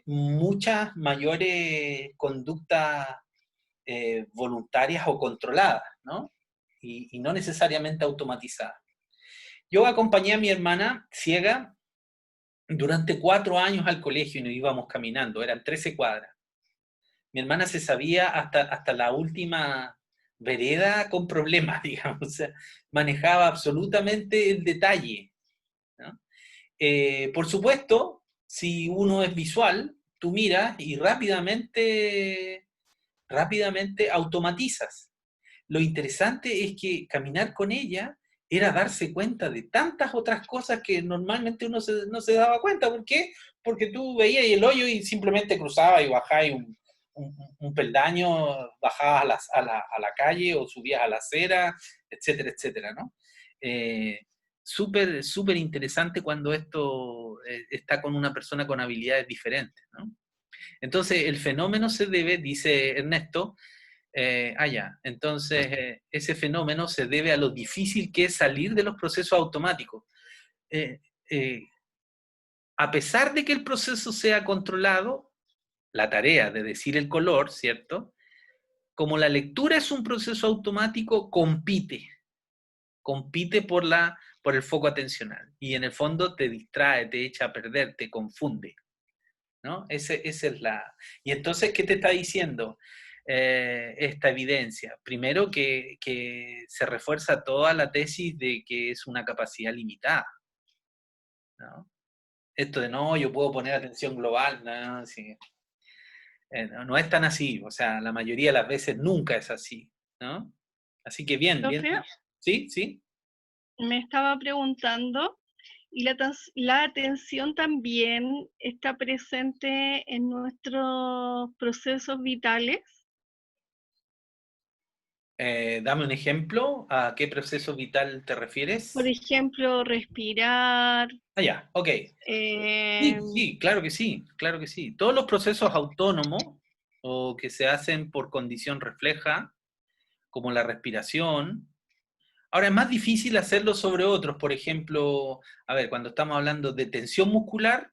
muchas mayores conductas voluntarias o controladas, ¿no? Y no necesariamente automatizadas. Yo acompañé a mi hermana ciega durante 4 años al colegio y nos íbamos caminando, eran 13 cuadras. Mi hermana se sabía hasta la última vereda con problemas, digamos, o sea, manejaba absolutamente el detalle, ¿no? Por supuesto, si uno es visual, tú miras y rápidamente automatizas. Lo interesante es que caminar con ella era darse cuenta de tantas otras cosas que normalmente uno no se daba cuenta. ¿Por qué? Porque tú veías el hoyo y simplemente cruzabas y bajabas un peldaño, bajabas a la calle o subías a la acera, etcétera, etcétera, ¿no? Súper interesante cuando esto está con una persona con habilidades diferentes, ¿no? Entonces, el fenómeno se debe, dice Ernesto, entonces ese fenómeno se debe a lo difícil que es salir de los procesos automáticos. A pesar de que el proceso sea controlado, la tarea de decir el color, ¿cierto? Como la lectura es un proceso automático, compite por el foco atencional. Y en el fondo te distrae, te echa a perder, te confunde, ¿no? Esa es la... Y entonces, ¿qué te está diciendo esta evidencia? Primero que se refuerza toda la tesis de que es una capacidad limitada, ¿no? Esto de no, yo puedo poner atención global, no, sí. No es tan así, o sea, la mayoría de las veces nunca es así, ¿no? Así que bien. Profe, ¿Sí? ¿Sí? me estaba preguntando Y la atención también está presente en nuestros procesos vitales. Dame un ejemplo. ¿A qué proceso vital te refieres? Por ejemplo, respirar. Ah, ya, ok. Sí, sí, claro que sí, claro que sí. Todos los procesos autónomos o que se hacen por condición refleja, como la respiración. Ahora es más difícil hacerlo sobre otros, por ejemplo, a ver, cuando estamos hablando de tensión muscular,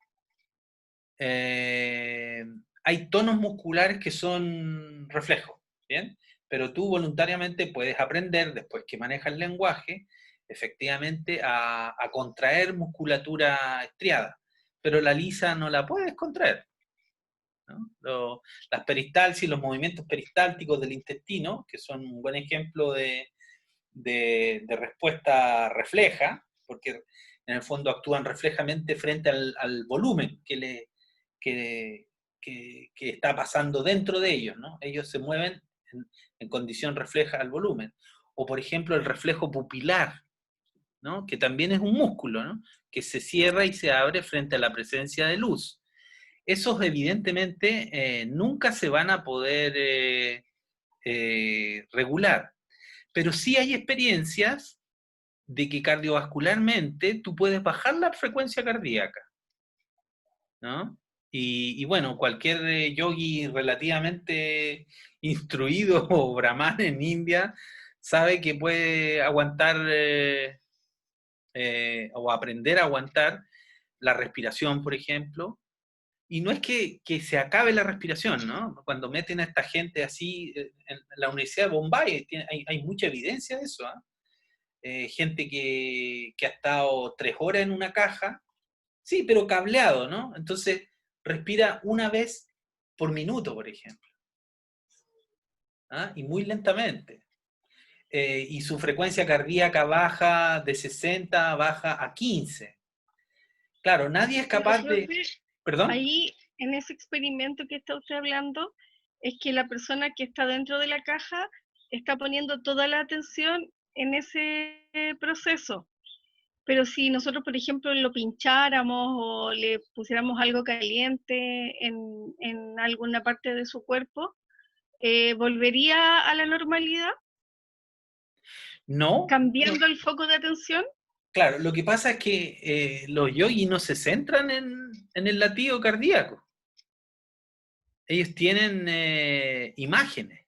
eh, hay tonos musculares que son reflejos, ¿bien? Pero tú voluntariamente puedes aprender, después que manejas el lenguaje, efectivamente a contraer musculatura estriada, pero la lisa no la puedes contraer, ¿no? Las peristalsis, los movimientos peristálticos del intestino, que son un buen ejemplo de respuesta refleja, porque en el fondo actúan reflejamente frente al volumen que, que está pasando dentro de ellos, ¿no? Ellos se mueven en condición refleja al volumen. O por ejemplo el reflejo pupilar, ¿no? Que también es un músculo, ¿no? Que se cierra y se abre frente a la presencia de luz. Esos evidentemente nunca se van a poder regular, pero sí hay experiencias de que cardiovascularmente tú puedes bajar la frecuencia cardíaca, ¿no? Y bueno, cualquier yogi relativamente instruido o brahman en India sabe que puede aguantar o aprender a aguantar la respiración, por ejemplo. Y no es que se acabe la respiración, ¿no? Cuando meten a esta gente así, en la Universidad de Bombay hay mucha evidencia de eso, ¿ah? Gente que ha estado 3 horas en una caja, sí, pero cableado, ¿no? Entonces respira una vez por minuto, por ejemplo, ¿ah? Y muy lentamente. Y su frecuencia cardíaca baja de 60, baja a 15. Claro, nadie es Pero, capaz de... profe, ¿Perdón? ahí en ese experimento que está usted hablando, es que la persona que está dentro de la caja está poniendo toda la atención en ese proceso. Pero si nosotros, por ejemplo, lo pincháramos o le pusiéramos algo caliente en alguna parte de su cuerpo, ¿volvería a la normalidad No. cambiando el foco de atención? Claro, lo que pasa es que los yogis no se centran en el latido cardíaco. Ellos tienen imágenes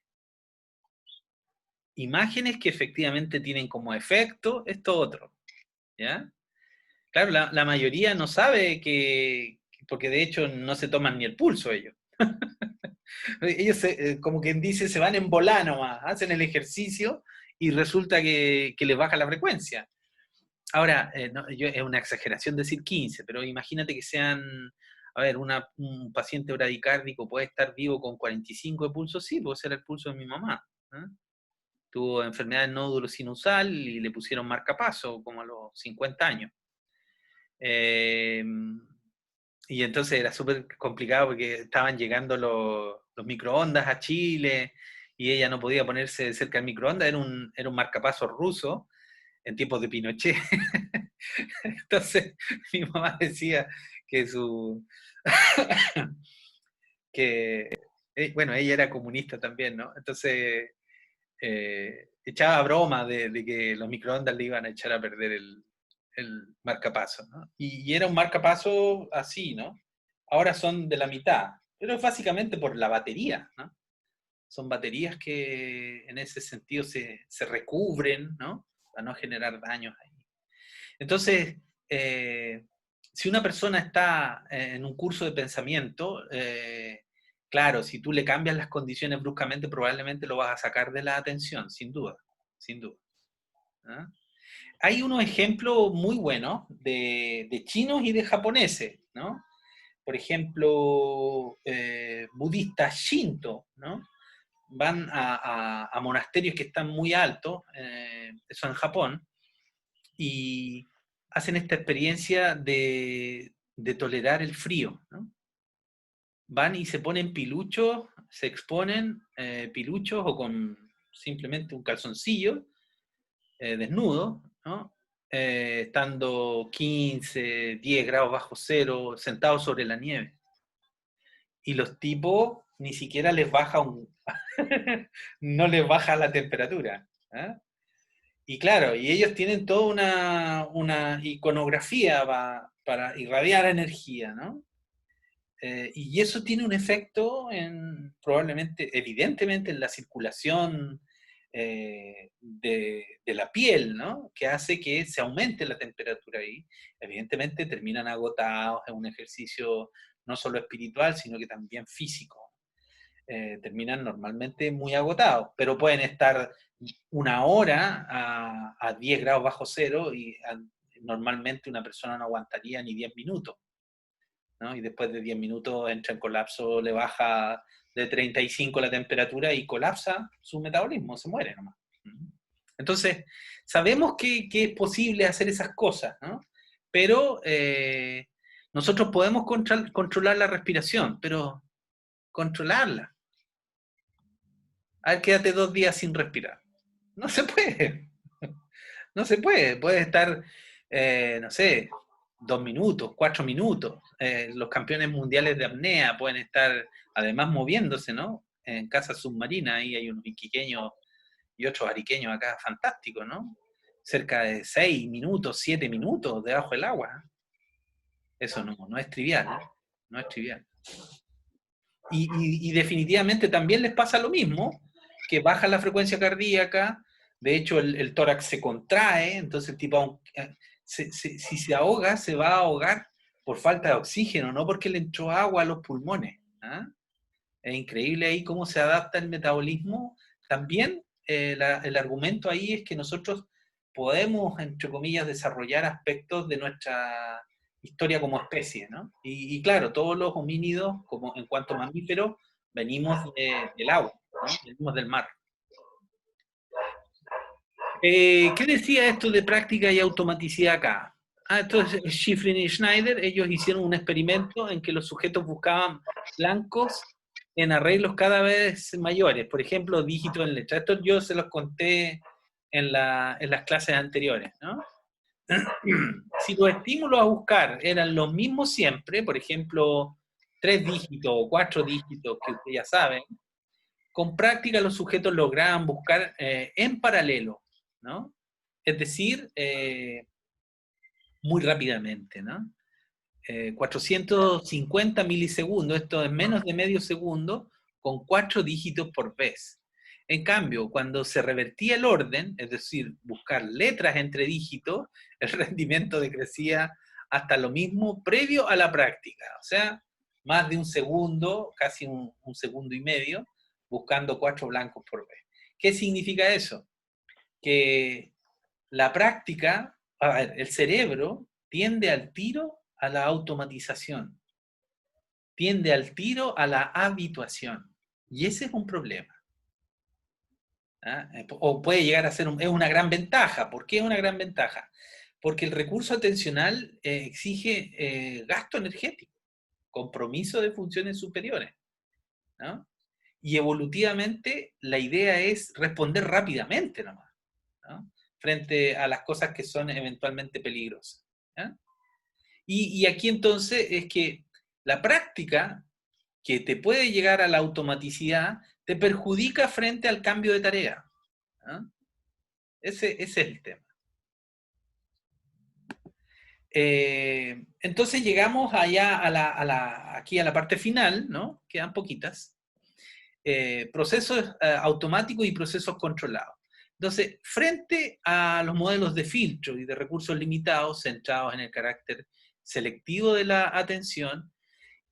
que efectivamente tienen como efecto esto otro, ¿ya? Claro, la mayoría no sabe porque de hecho no se toman ni el pulso ellos. Ellos, como quien dice, se van en bola nomás, hacen el ejercicio y resulta que les baja la frecuencia. Ahora, es una exageración decir 15, pero imagínate que sean, a ver, un paciente bradicárdico puede estar vivo con 45 de pulso, sí, puede ser el pulso de mi mamá, ¿eh? Tuvo enfermedad del nódulo sinusal y le pusieron marcapaso como a los 50 años. Y entonces era súper complicado porque estaban llegando los microondas a Chile y ella no podía ponerse cerca del microondas, era un marcapaso ruso en tiempos de Pinochet. Entonces mi mamá decía que bueno, ella era comunista también, ¿no? Entonces echaba broma de que los microondas le iban a echar a perder el marcapaso, ¿no? Y era un marcapaso así, ¿no? Ahora son de la mitad, pero es básicamente por la batería, ¿no? Son baterías que en ese sentido se recubren, ¿no? Para no generar daños ahí. Entonces, si una persona está en un curso de pensamiento, claro, si tú le cambias las condiciones bruscamente, probablemente lo vas a sacar de la atención, sin duda, sin duda. ¿Ah? Hay unos ejemplos muy buenos de chinos y de japoneses, ¿no? Por ejemplo, budistas Shinto, ¿no? Van a monasterios que están muy altos, eso en Japón, y hacen esta experiencia de tolerar el frío, ¿no? Van y se ponen piluchos, se exponen piluchos o con simplemente un calzoncillo desnudo, ¿no? estando 15, 10 grados bajo cero, sentados sobre la nieve. Y los tipos ni siquiera les baja no les baja la temperatura. ¿Ah? Y claro, y ellos tienen toda una iconografía para irradiar energía, ¿no? Y eso tiene un efecto probablemente, evidentemente, en la circulación de la piel, ¿no? Que hace que se aumente la temperatura ahí. Evidentemente terminan agotados, es un ejercicio no solo espiritual, sino que también físico. Terminan normalmente muy agotados, pero pueden estar una hora a 10 grados bajo cero y normalmente una persona no aguantaría ni 10 minutos. ¿No? Y después de 10 minutos entra en colapso, le baja de 35 la temperatura y colapsa su metabolismo, se muere nomás. Entonces, sabemos que es posible hacer esas cosas, ¿no? Pero nosotros podemos controlar la respiración, pero controlarla. A ver, quédate 2 días sin respirar. No se puede. No se puede. Puedes estar, no sé, 2 minutos, 4 minutos. Los campeones mundiales de apnea pueden estar, además, moviéndose, ¿no? En casa submarina, ahí hay unos iquiqueños y otros ariqueños acá fantásticos, ¿no? Cerca de 6 minutos, 7 minutos debajo del agua. Eso no es trivial, ¿eh? No es trivial. Y definitivamente también les pasa lo mismo, que baja la frecuencia cardíaca, de hecho el tórax se contrae, entonces el tipo, si se ahoga, se va a ahogar por falta de oxígeno, no porque le entró agua a los pulmones. ¿Ah? Es increíble ahí cómo se adapta el metabolismo. También el argumento ahí es que nosotros podemos, entre comillas, desarrollar aspectos de nuestra historia como especie, ¿no? Y claro, todos los homínidos, como en cuanto a mamíferos, venimos del agua, ¿no? Venimos del mar. ¿Qué decía esto de práctica y automaticidad acá? Entonces Shiffrin y Schneider, ellos hicieron un experimento en que los sujetos buscaban blancos en arreglos cada vez mayores, por ejemplo, dígitos en letra. Esto yo se los conté en las clases anteriores, ¿no? Si los estímulos a buscar eran los mismos siempre, por ejemplo, 3 dígitos o 4 dígitos, que ustedes ya saben, con práctica los sujetos lograban buscar en paralelo, ¿no? Es decir, muy rápidamente, ¿no? 450 milisegundos, esto es menos de medio segundo, con 4 dígitos por vez. En cambio, cuando se revertía el orden, es decir, buscar letras entre dígitos, el rendimiento decrecía hasta lo mismo previo a la práctica. O sea, más de un segundo, casi un segundo y medio, buscando 4 blancos por vez. ¿Qué significa eso? Que la práctica, a ver, el cerebro tiende al tiro a la automatización, tiende al tiro a la habituación. Y ese es un problema. ¿Ah? O puede llegar a ser es una gran ventaja. ¿Por qué es una gran ventaja? Porque el recurso atencional exige gasto energético, compromiso de funciones superiores, ¿no? Y evolutivamente la idea es responder rápidamente nomás, ¿no? Frente a las cosas que son eventualmente peligrosas. ¿Ya? Y aquí entonces es que la práctica que te puede llegar a la automaticidad te perjudica frente al cambio de tarea. ¿Ah? Ese es el tema. Entonces llegamos allá aquí a la parte final, ¿no? Quedan poquitas. Procesos automáticos y procesos controlados. Entonces, frente a los modelos de filtro y de recursos limitados centrados en el carácter selectivo de la atención,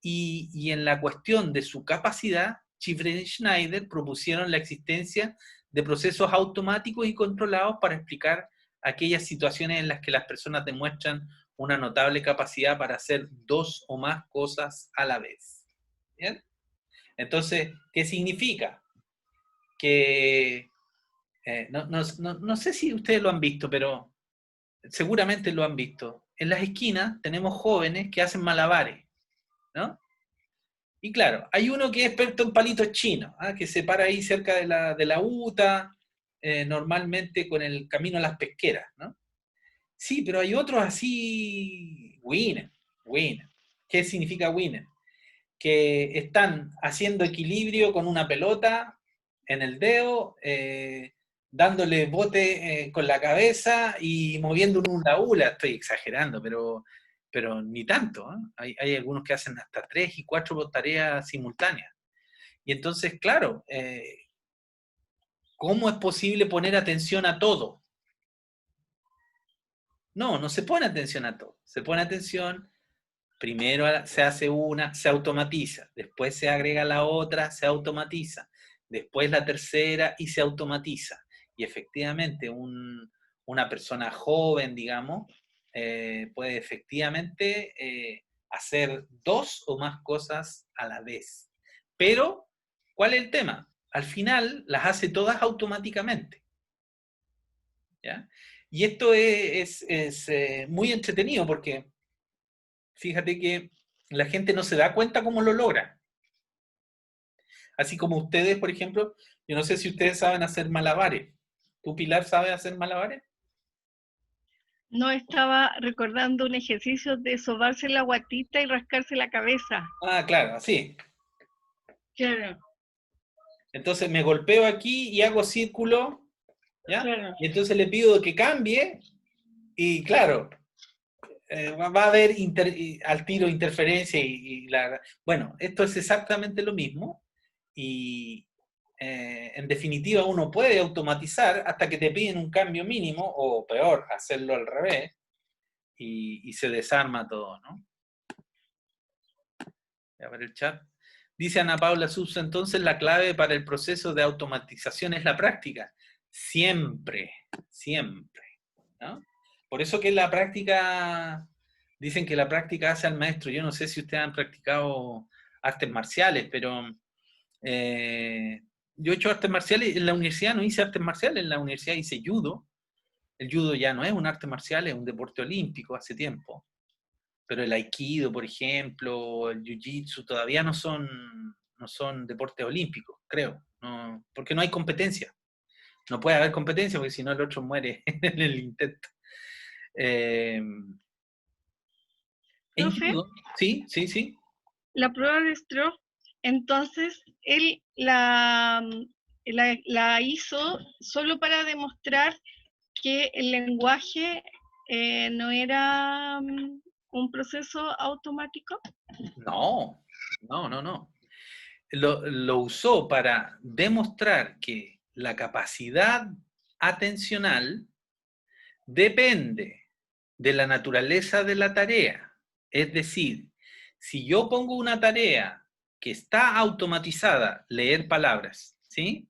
y en la cuestión de su capacidad, Shiffrin y Schneider propusieron la existencia de procesos automáticos y controlados para explicar aquellas situaciones en las que las personas demuestran una notable capacidad para hacer 2 o más cosas a la vez. ¿Bien? Entonces, ¿qué significa? Que, no sé si ustedes lo han visto, pero seguramente lo han visto. En las esquinas tenemos jóvenes que hacen malabares, ¿no? Y claro, hay uno que es experto en palitos chinos, ¿ah? Que se para ahí cerca de la UTA, normalmente con el camino a las pesqueras, ¿no? Sí, pero hay otros así, winner. ¿Qué significa winner? Que están haciendo equilibrio con una pelota en el dedo, dándole bote con la cabeza y moviendo un hula hula. Estoy exagerando, pero ni tanto. Hay algunos que hacen hasta 3 y 4 tareas simultáneas. Y entonces, claro, ¿cómo es posible poner atención a todo? No se pone atención a todo. Se pone atención, primero se hace una, se automatiza, después se agrega la otra, se automatiza, después la tercera y se automatiza. Y efectivamente una persona joven, digamos, puede efectivamente hacer 2 o más cosas a la vez. Pero, ¿cuál es el tema? Al final las hace todas automáticamente. ¿Ya? Y esto es muy entretenido porque fíjate que la gente no se da cuenta cómo lo logra. Así como ustedes, por ejemplo, yo no sé si ustedes saben hacer malabares. ¿Tú, Pilar, sabes hacer malabares? No, estaba recordando un ejercicio de sobarse la guatita y rascarse la cabeza. Ah, claro, así. Claro, Entonces me golpeo aquí y hago círculo, ¿ya? claro. Y entonces le pido que cambie y claro, va a haber al tiro interferencia Bueno, esto es exactamente lo mismo y en definitiva uno puede automatizar hasta que te piden un cambio mínimo o peor, hacerlo al revés y se desarma todo, ¿no? Voy a ver el chat. Dice Ana Paula Suso, entonces la clave para el proceso de automatización es la práctica. Siempre, ¿no? Por eso que la práctica, dicen que la práctica hace al maestro. Yo no sé si ustedes han practicado artes marciales, pero yo he hecho artes marciales, en la universidad no hice artes marciales, en la universidad hice judo. El judo ya no es un arte marcial, es un deporte olímpico hace tiempo. Pero el aikido, por ejemplo, el jiu-jitsu todavía no son deportes olímpicos, creo. No, porque no hay competencia. No puede haber competencia porque si no el otro muere en el intento. En Profe, judo, sí. la prueba de Stroop, entonces él la hizo solo para demostrar que el lenguaje no era un proceso automático. No. Lo usó para demostrar que la capacidad atencional depende de la naturaleza de la tarea. Es decir, si yo pongo una tarea que está automatizada, leer palabras, ¿sí?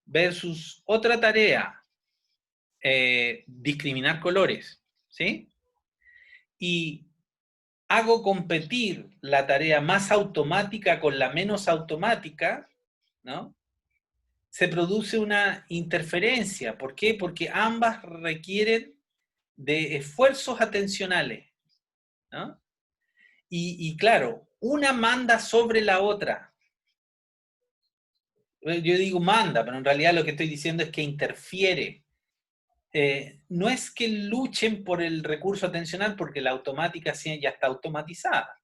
Versus otra tarea, discriminar colores, ¿sí? Y hago competir la tarea más automática con la menos automática, ¿no? Se produce una interferencia. ¿Por qué? Porque ambas requieren de esfuerzos atencionales, ¿no? Y claro, una manda sobre la otra. Yo digo manda, pero en realidad lo que estoy diciendo es que interfiere. No es que luchen por el recurso atencional porque la automática sí ya está automatizada.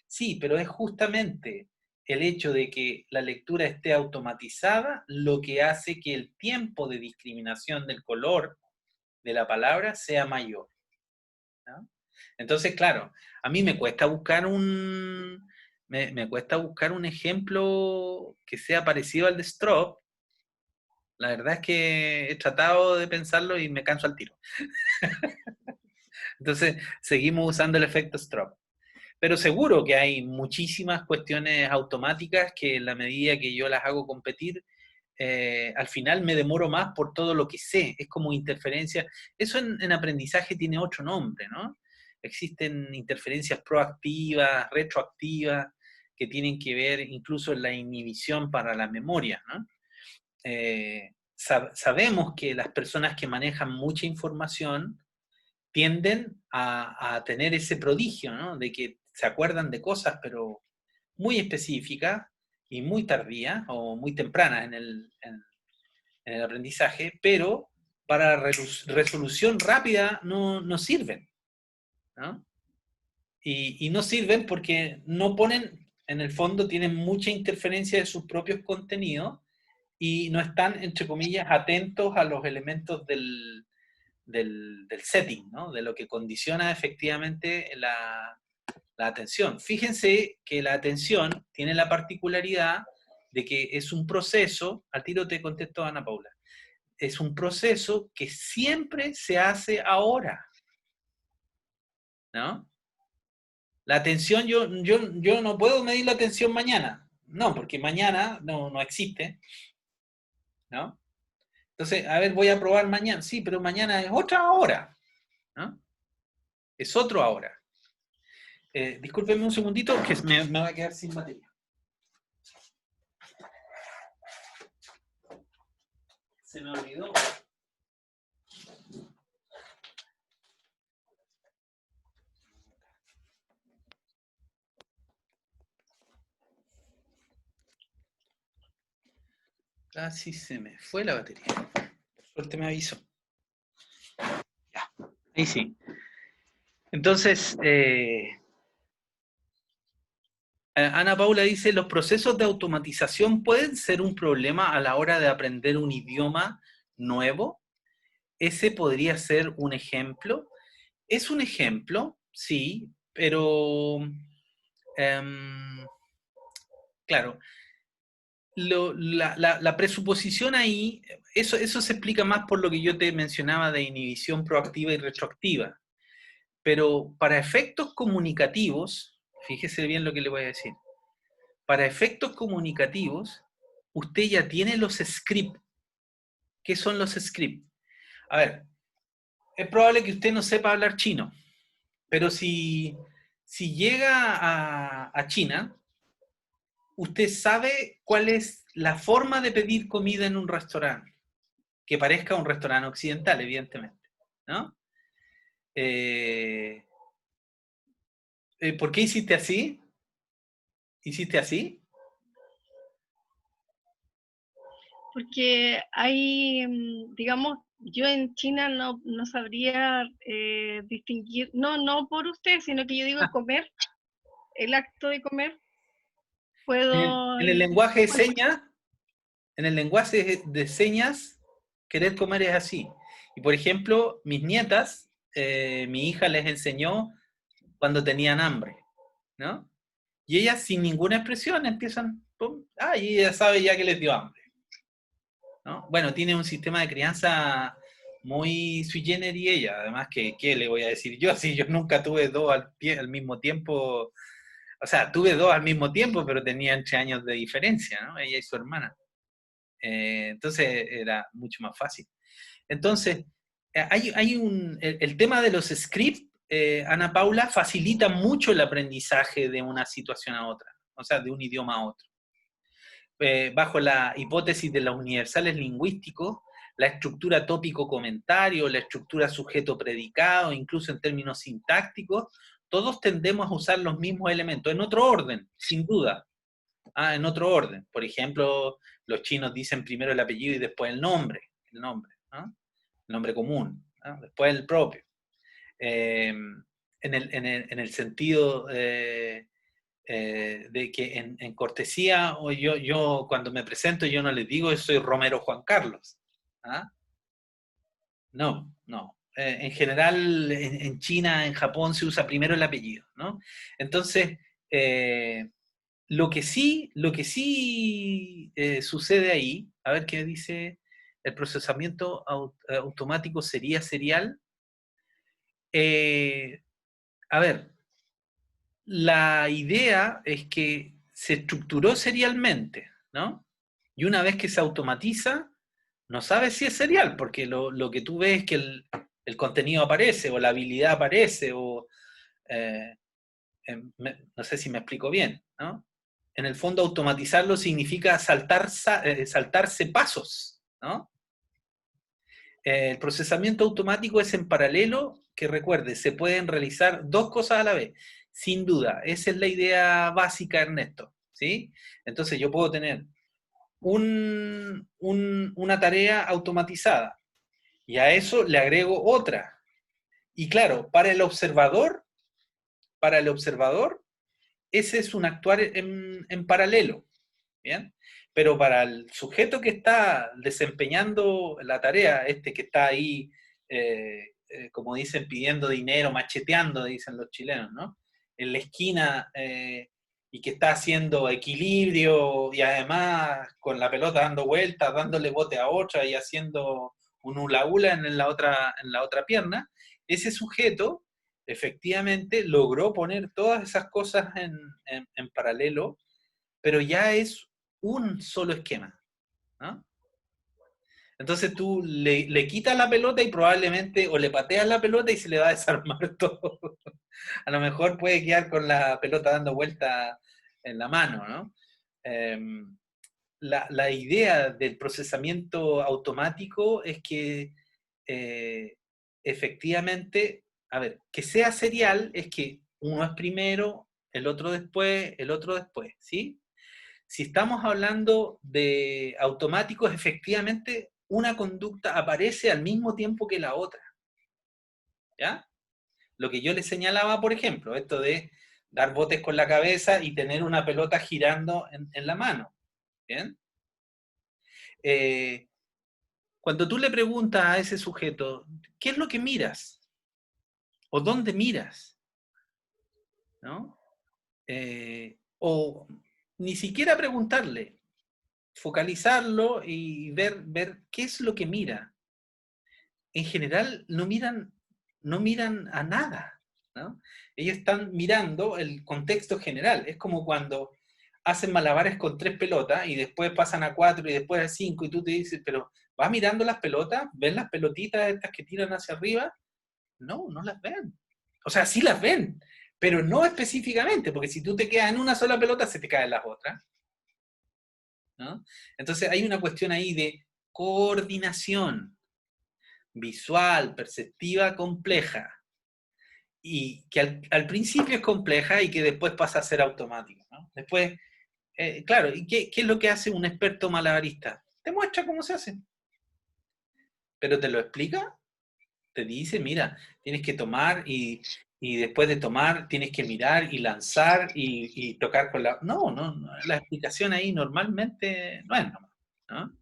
Sí, pero es justamente el hecho de que la lectura esté automatizada lo que hace que el tiempo de discriminación del color de la palabra sea mayor, ¿no? Entonces, claro, a mí me cuesta buscar me cuesta buscar un ejemplo que sea parecido al de Stroop. La verdad es que he tratado de pensarlo y me canso al tiro. Entonces, seguimos usando el efecto Stroop. Pero seguro que hay muchísimas cuestiones automáticas que en la medida que yo las hago competir, al final me demoro más por todo lo que sé. Es como interferencia. Eso en aprendizaje tiene otro nombre, ¿no? Existen interferencias proactivas, retroactivas, que tienen que ver incluso en la inhibición para la memoria, ¿no? Sabemos que las personas que manejan mucha información tienden a tener ese prodigio, ¿no? De que se acuerdan de cosas, pero muy específicas y muy tardías o muy tempranas en el aprendizaje, pero para resolución rápida no sirven, ¿no? Y no sirven porque no ponen, en el fondo tienen mucha interferencia de sus propios contenidos y no están, entre comillas, atentos a los elementos del setting, ¿no? De lo que condiciona efectivamente la atención. Fíjense que la atención tiene la particularidad de que es un proceso, al tiro te contesto Ana Paula, es un proceso que siempre se hace ahora, ¿no? La atención, yo no puedo medir la atención mañana, no, porque mañana no existe, ¿no? Entonces, a ver, voy a probar mañana, sí, pero mañana es otra hora, ¿no? Es otro ahora. Discúlpenme un segundito que me va a quedar sin batería. Se me olvidó. Casi se me fue la batería. Por suerte me avisó. Ya, ahí sí. Entonces, Ana Paula dice, ¿los procesos de automatización pueden ser un problema a la hora de aprender un idioma nuevo? ¿Ese podría ser un ejemplo? Es un ejemplo, sí, pero claro, la presuposición ahí, eso se explica más por lo que yo te mencionaba de inhibición proactiva y retroactiva. Pero para efectos comunicativos, fíjese bien lo que le voy a decir, para efectos comunicativos, usted ya tiene los scripts. ¿Qué son los scripts? A ver, es probable que usted no sepa hablar chino, pero si llega a China, usted sabe cuál es la forma de pedir comida en un restaurante, que parezca un restaurante occidental, evidentemente, ¿no? ¿Por qué hiciste así? ¿Hiciste así? Porque hay, digamos, yo en China no sabría distinguir, no por usted, sino que yo digo comer, el acto de comer, puedo... En el lenguaje de señas, en el lenguaje de señas, querer comer es así. Y por ejemplo, mis nietas, mi hija les enseñó cuando tenían hambre, ¿no? Y ellas sin ninguna expresión empiezan, pum, y ella sabe ya que les dio hambre, ¿no? Bueno, tiene un sistema de crianza muy sui generis ella, además que, ¿qué le voy a decir yo? Si yo nunca tuve dos al mismo tiempo, o sea, tuve dos al mismo tiempo, pero tenía 8 años de diferencia, ¿no? Ella y su hermana. Entonces era mucho más fácil. Entonces, el tema de los scripts, Ana Paula, facilita mucho el aprendizaje de una situación a otra, o sea, de un idioma a otro. Bajo la hipótesis de los universales lingüísticos, la estructura tópico-comentario, la estructura sujeto-predicado, incluso en términos sintácticos, todos tendemos a usar los mismos elementos, en otro orden, sin duda. En otro orden. Por ejemplo, los chinos dicen primero el apellido y después el nombre, ¿no? El nombre común, ¿no? Después el propio. En el sentido de que en cortesía, o yo cuando me presento, yo no les digo soy Romero Juan Carlos. No. En general, en China, en Japón, se usa primero el apellido, ¿no? Entonces, lo que sí sucede ahí, a ver qué dice, el procesamiento automático sería serial. A ver, la idea es que se estructuró serialmente, ¿no? Y una vez que se automatiza, no sabes si es serial, porque lo que tú ves es que el contenido aparece, o la habilidad aparece, o no sé si me explico bien, ¿no? En el fondo, automatizarlo significa saltarse pasos, ¿no? El procesamiento automático es en paralelo, que recuerde, se pueden realizar dos cosas a la vez, sin duda. Esa es la idea básica, Ernesto, ¿sí? Entonces yo puedo tener una tarea automatizada Y a eso le agrego otra. Y claro, para el observador, ese es un actuar en paralelo, ¿bien? Pero para el sujeto que está desempeñando la tarea, que está ahí, como dicen, pidiendo dinero, macheteando, dicen los chilenos, ¿no? En la esquina, y que está haciendo equilibrio, y además con la pelota dando vueltas, dándole bote a otra y haciendo un hula hula en la otra pierna, ese sujeto efectivamente logró poner todas esas cosas en paralelo, pero ya es un solo esquema, ¿no? Entonces tú le quitas la pelota y probablemente, o le pateas la pelota y se le va a desarmar todo. A lo mejor puede quedar con la pelota dando vuelta en la mano, ¿no? La idea del procesamiento automático es que efectivamente, a ver, que sea serial es que uno es primero, el otro después, ¿sí? Si estamos hablando de automáticos, efectivamente una conducta aparece al mismo tiempo que la otra, ¿ya? Lo que yo les señalaba, por ejemplo, esto de dar botes con la cabeza y tener una pelota girando en la mano, ¿bien? Cuando tú le preguntas a ese sujeto, ¿qué es lo que miras? ¿O dónde miras? ¿No? O ni siquiera preguntarle, focalizarlo y ver qué es lo que mira. En general no miran a nada, ¿no? Ellos están mirando el contexto general. Es como cuando hacen malabares con 3 pelotas y después pasan a 4 y después a 5 y tú te dices, pero ¿vas mirando las pelotas? ¿Ven las pelotitas estas que tiran hacia arriba? No, no las ven. O sea, sí las ven, pero no específicamente, porque si tú te quedas en una sola pelota, se te caen las otras, ¿no? Entonces hay una cuestión ahí de coordinación visual, perceptiva, compleja, y que al principio es compleja y que después pasa a ser automática, ¿no? Después, claro, ¿y qué es lo que hace un experto malabarista? Te muestra cómo se hace, pero te lo explica, te dice, mira, tienes que tomar y después de tomar tienes que mirar y lanzar y tocar con la... No, la explicación ahí normalmente no es nomás, ¿no?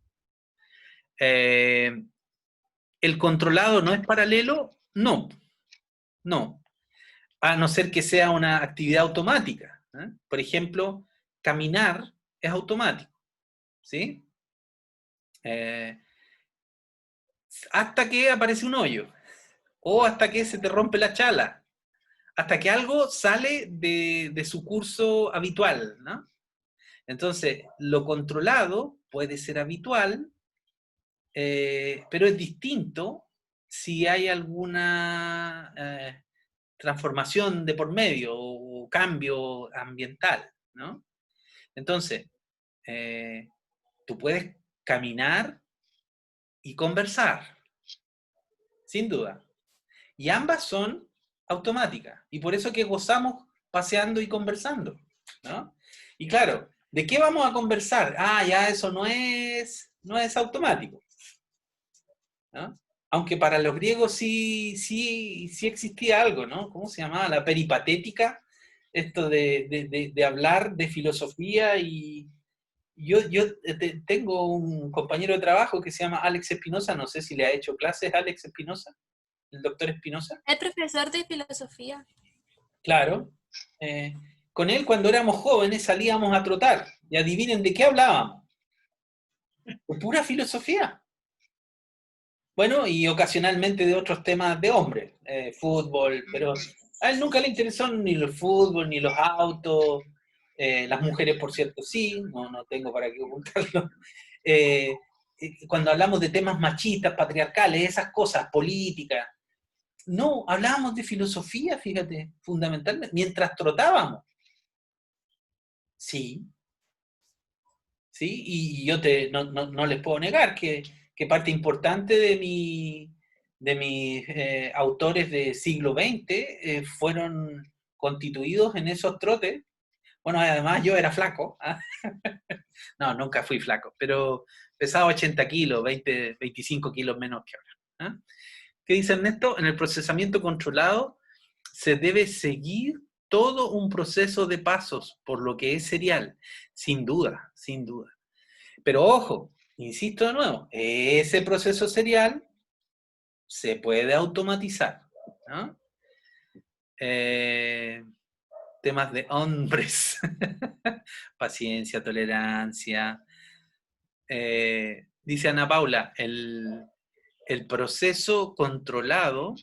¿El controlado no es paralelo? No, no. A no ser que sea una actividad automática, ¿eh? Por ejemplo, caminar es automático, ¿sí? Hasta que aparece un hoyo, o hasta que se te rompe la chala, hasta que algo sale de su curso habitual, ¿no? Entonces, lo controlado puede ser habitual, pero es distinto si hay alguna transformación de por medio o cambio ambiental, ¿no? Entonces, tú puedes caminar y conversar, sin duda. Y ambas son automáticas. Y por eso que gozamos paseando y conversando, ¿no? Y claro, ¿de qué vamos a conversar? Ah, ya eso no es automático, ¿no? Aunque para los griegos sí existía algo, ¿no? ¿Cómo se llamaba? La peripatética, esto de hablar de filosofía y... Yo tengo un compañero de trabajo que se llama Alex Espinosa, no sé si le ha hecho clases Alex Espinosa, el doctor Espinosa. El profesor de filosofía. Claro. Con él cuando éramos jóvenes salíamos a trotar y adivinen de qué hablábamos. De pura filosofía. Bueno, y ocasionalmente de otros temas de hombres, fútbol, pero a él nunca le interesó ni el fútbol, ni los autos, las mujeres, por cierto, sí, no tengo para qué ocultarlo. Cuando hablamos de temas machistas, patriarcales, esas cosas, políticas, no, hablábamos de filosofía, fíjate, fundamentalmente, mientras trotábamos. Sí, sí, y yo no les puedo negar que parte importante de mis autores del siglo XX fueron constituidos en esos trotes. Bueno, además yo era flaco. ¿Ah? No, nunca fui flaco, pero pesaba 80 kilos, 25 kilos menos que ahora. ¿Ah? ¿Qué dice Ernesto? En el procesamiento controlado se debe seguir todo un proceso de pasos, por lo que es serial, sin duda, sin duda. Pero ojo, insisto de nuevo, ese proceso serial se puede automatizar, ¿no? Temas de hombres, paciencia, tolerancia. Dice Ana Paula, el proceso controlado,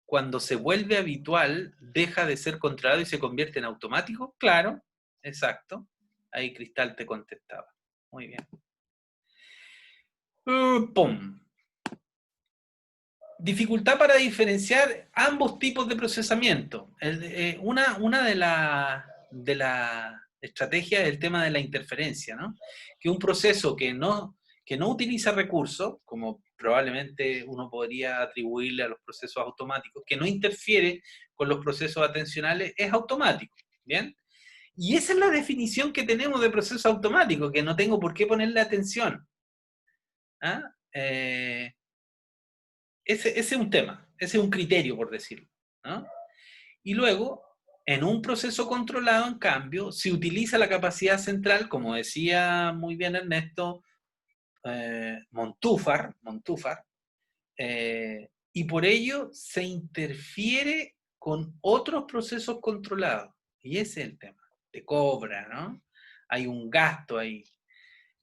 cuando se vuelve habitual, deja de ser controlado y se convierte en automático. Claro, exacto. Ahí Cristal te contestaba. Muy bien. ¡Pum! Dificultad para diferenciar ambos tipos de procesamiento. Una de las estrategias es el tema de la interferencia, ¿no? Que un proceso que no utiliza recursos, como probablemente uno podría atribuirle a los procesos automáticos, que no interfiere con los procesos atencionales, es automático, ¿bien? Y esa es la definición que tenemos de proceso automático, que no tengo por qué ponerle atención. ¿Ah? Ese es un tema, ese es un criterio, por decirlo, ¿no? Y luego, en un proceso controlado, en cambio, se utiliza la capacidad central, como decía muy bien Ernesto Montúfar, y por ello se interfiere con otros procesos controlados. Y ese es el tema, te cobra, ¿no? Hay un gasto ahí.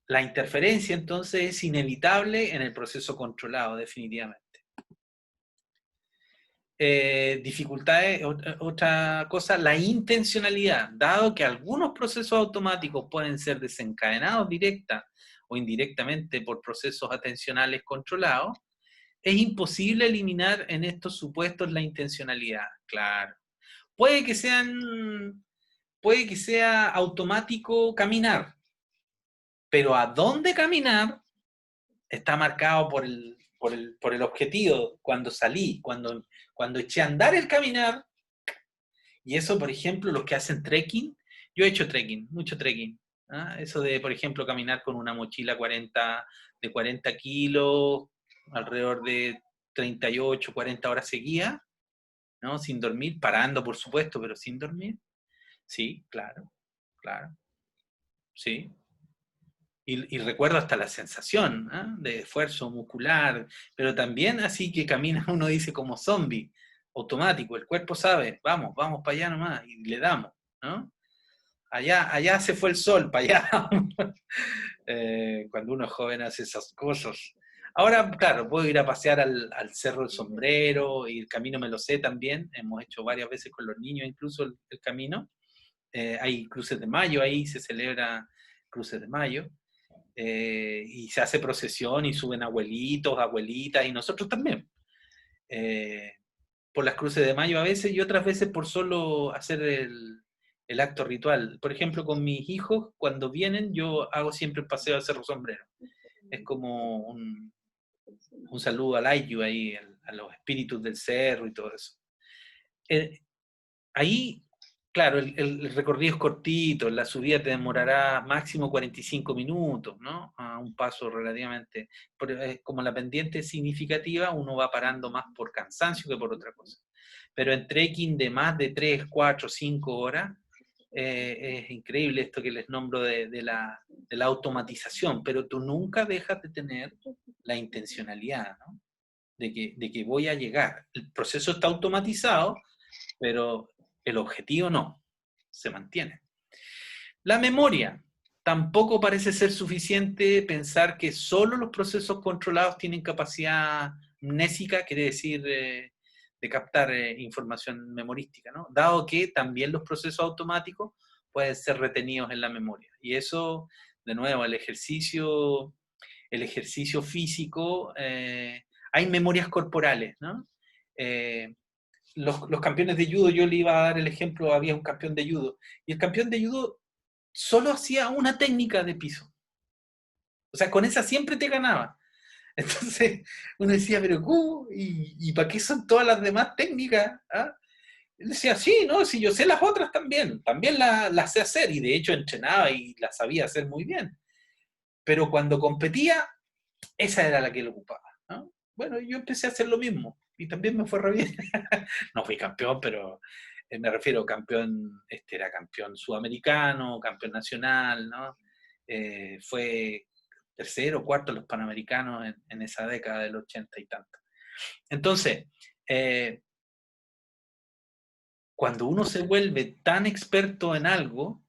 La interferencia, entonces, es inevitable en el proceso controlado, definitivamente. Dificultades, otra cosa, la intencionalidad. Dado que algunos procesos automáticos pueden ser desencadenados directa o indirectamente por procesos atencionales controlados, es imposible eliminar en estos supuestos la intencionalidad. Claro. Puede que sea automático caminar, pero a dónde caminar está marcado por el objetivo, cuando salí, cuando eché a andar el caminar. Y eso, por ejemplo, los que hacen trekking, yo he hecho trekking, mucho trekking. ¿Ah? Eso de, por ejemplo, caminar con una mochila de 40 kilos, alrededor de 38, 40 horas seguidas, ¿no? Sin dormir, parando, por supuesto, pero sin dormir. Sí, claro, claro. Sí. Y recuerdo hasta la sensación, ¿eh? De esfuerzo muscular, pero también así que camina uno dice como zombie, automático, el cuerpo sabe, vamos para allá nomás, y le damos, ¿no? Allá se fue el sol, para allá. Cuando uno es joven hace esas cosas. Ahora, claro, puedo ir a pasear al Cerro del Sombrero, y el camino me lo sé también, hemos hecho varias veces con los niños incluso el camino. Hay cruces de mayo, ahí se celebra cruces de mayo. Y se hace procesión y suben abuelitos, abuelitas, y nosotros también. Por las cruces de mayo a veces, y otras veces por solo hacer el acto ritual. Por ejemplo, con mis hijos, cuando vienen, yo hago siempre el paseo al Cerro Sombrero. Es como un saludo al Ayllu ahí, a los espíritus del cerro y todo eso. Ahí, claro, el recorrido es cortito, la subida te demorará máximo 45 minutos, ¿no? A un paso relativamente, como la pendiente es significativa, uno va parando más por cansancio que por otra cosa. Pero en trekking de más de 3, 4, 5 horas, es increíble esto que les nombro de la automatización, pero tú nunca dejas de tener la intencionalidad, ¿no? De que voy a llegar. El proceso está automatizado, pero el objetivo no, se mantiene. La memoria. Tampoco parece ser suficiente pensar que solo los procesos controlados tienen capacidad mnésica, quiere decir de captar información memorística, ¿no? Dado que también los procesos automáticos pueden ser retenidos en la memoria. Y eso, de nuevo, el ejercicio físico, hay memorias corporales, ¿no? Los campeones de judo, yo le iba a dar el ejemplo, había un campeón de judo, y el campeón de judo solo hacía una técnica de piso. O sea, con esa siempre te ganaba. Entonces, uno decía, pero ¿cómo? ¿Y para qué son todas las demás técnicas? ¿Ah? Él decía, sí, no, si yo sé las otras también las sé hacer, y de hecho entrenaba y las sabía hacer muy bien. Pero cuando competía, esa era la que lo ocupaba, ¿no? Bueno, yo empecé a hacer lo mismo y también me fue re bien. No fui campeón, pero me refiero campeón, era campeón sudamericano, campeón nacional, ¿no? Fue tercero, cuarto en los Panamericanos en esa década del 80 y tanto. Entonces, cuando uno se vuelve tan experto en algo,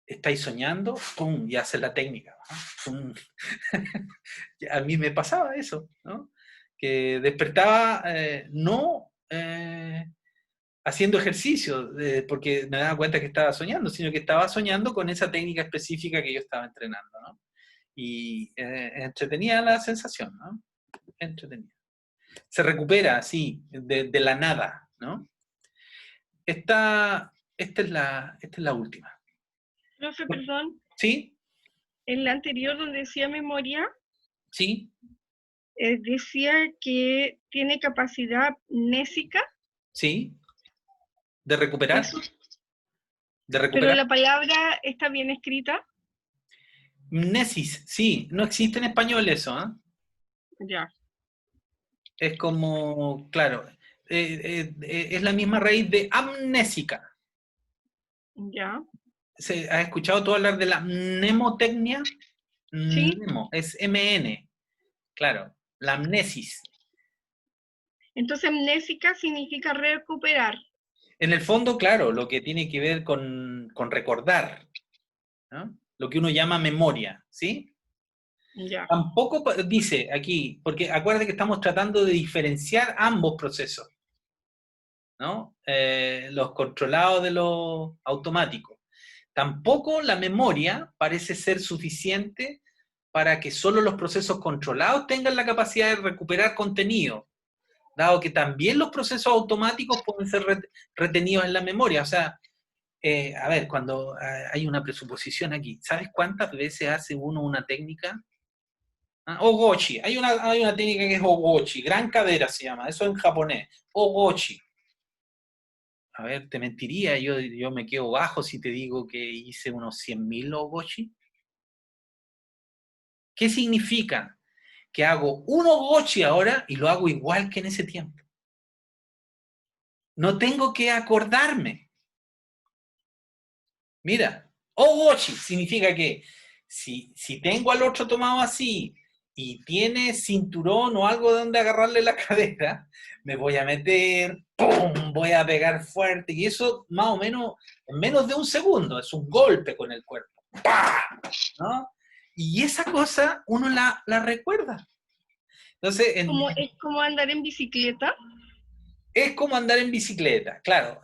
estáis soñando, ¡pum! Y hace la técnica, ¿no? ¡Pum! A mí me pasaba eso, ¿no? Que despertaba no haciendo ejercicio, porque me daba cuenta que estaba soñando, sino que estaba soñando con esa técnica específica que yo estaba entrenando, ¿no? Y entretenía la sensación, ¿no? Entretenida. Se recupera así, de la nada, ¿no? Esta es la última. Profe, perdón, ¿Sí? en la anterior donde decía memoria, ¿Sí? decía que tiene capacidad mnésica. ¿Sí? ¿De recuperar? Eso, ¿De pero recuperar? la palabra está bien escrita. Mnesis, sí. No existe en español eso, ¿eh? Ya. Es como, claro, es la misma raíz de amnésica. Ya. ¿Has escuchado tú hablar de la mnemotecnia? Sí. Mnemo, es MN, claro, la amnesis. Entonces, mnésica significa recuperar. En el fondo, claro, lo que tiene que ver con recordar, ¿no? Lo que uno llama memoria, ¿sí? Ya. Tampoco dice aquí, porque acuérdate que estamos tratando de diferenciar ambos procesos, ¿no? Los controlados de los automáticos. Tampoco la memoria parece ser suficiente para que solo los procesos controlados tengan la capacidad de recuperar contenido, dado que también los procesos automáticos pueden ser retenidos en la memoria. O sea, a ver, cuando hay una presuposición aquí, ¿sabes cuántas veces hace uno una técnica? Ogochi, hay una técnica que es Ogochi, gran cadera se llama, eso en japonés, Ogochi. A ver, te mentiría, yo me quedo bajo si te digo que hice unos 100.000 Ogochi. ¿Qué significa? Que hago un Ogochi ahora y lo hago igual que en ese tiempo. No tengo que acordarme. Mira, Ogochi significa que si tengo al otro tomado así y tiene cinturón o algo donde agarrarle la cadera, me voy a meter, ¡pum! Voy a pegar fuerte. Y eso más o menos en menos de un segundo, es un golpe con el cuerpo. ¡Pah! ¿No? Y esa cosa uno la recuerda. Entonces, Es como andar en bicicleta. es como andar en bicicleta, claro.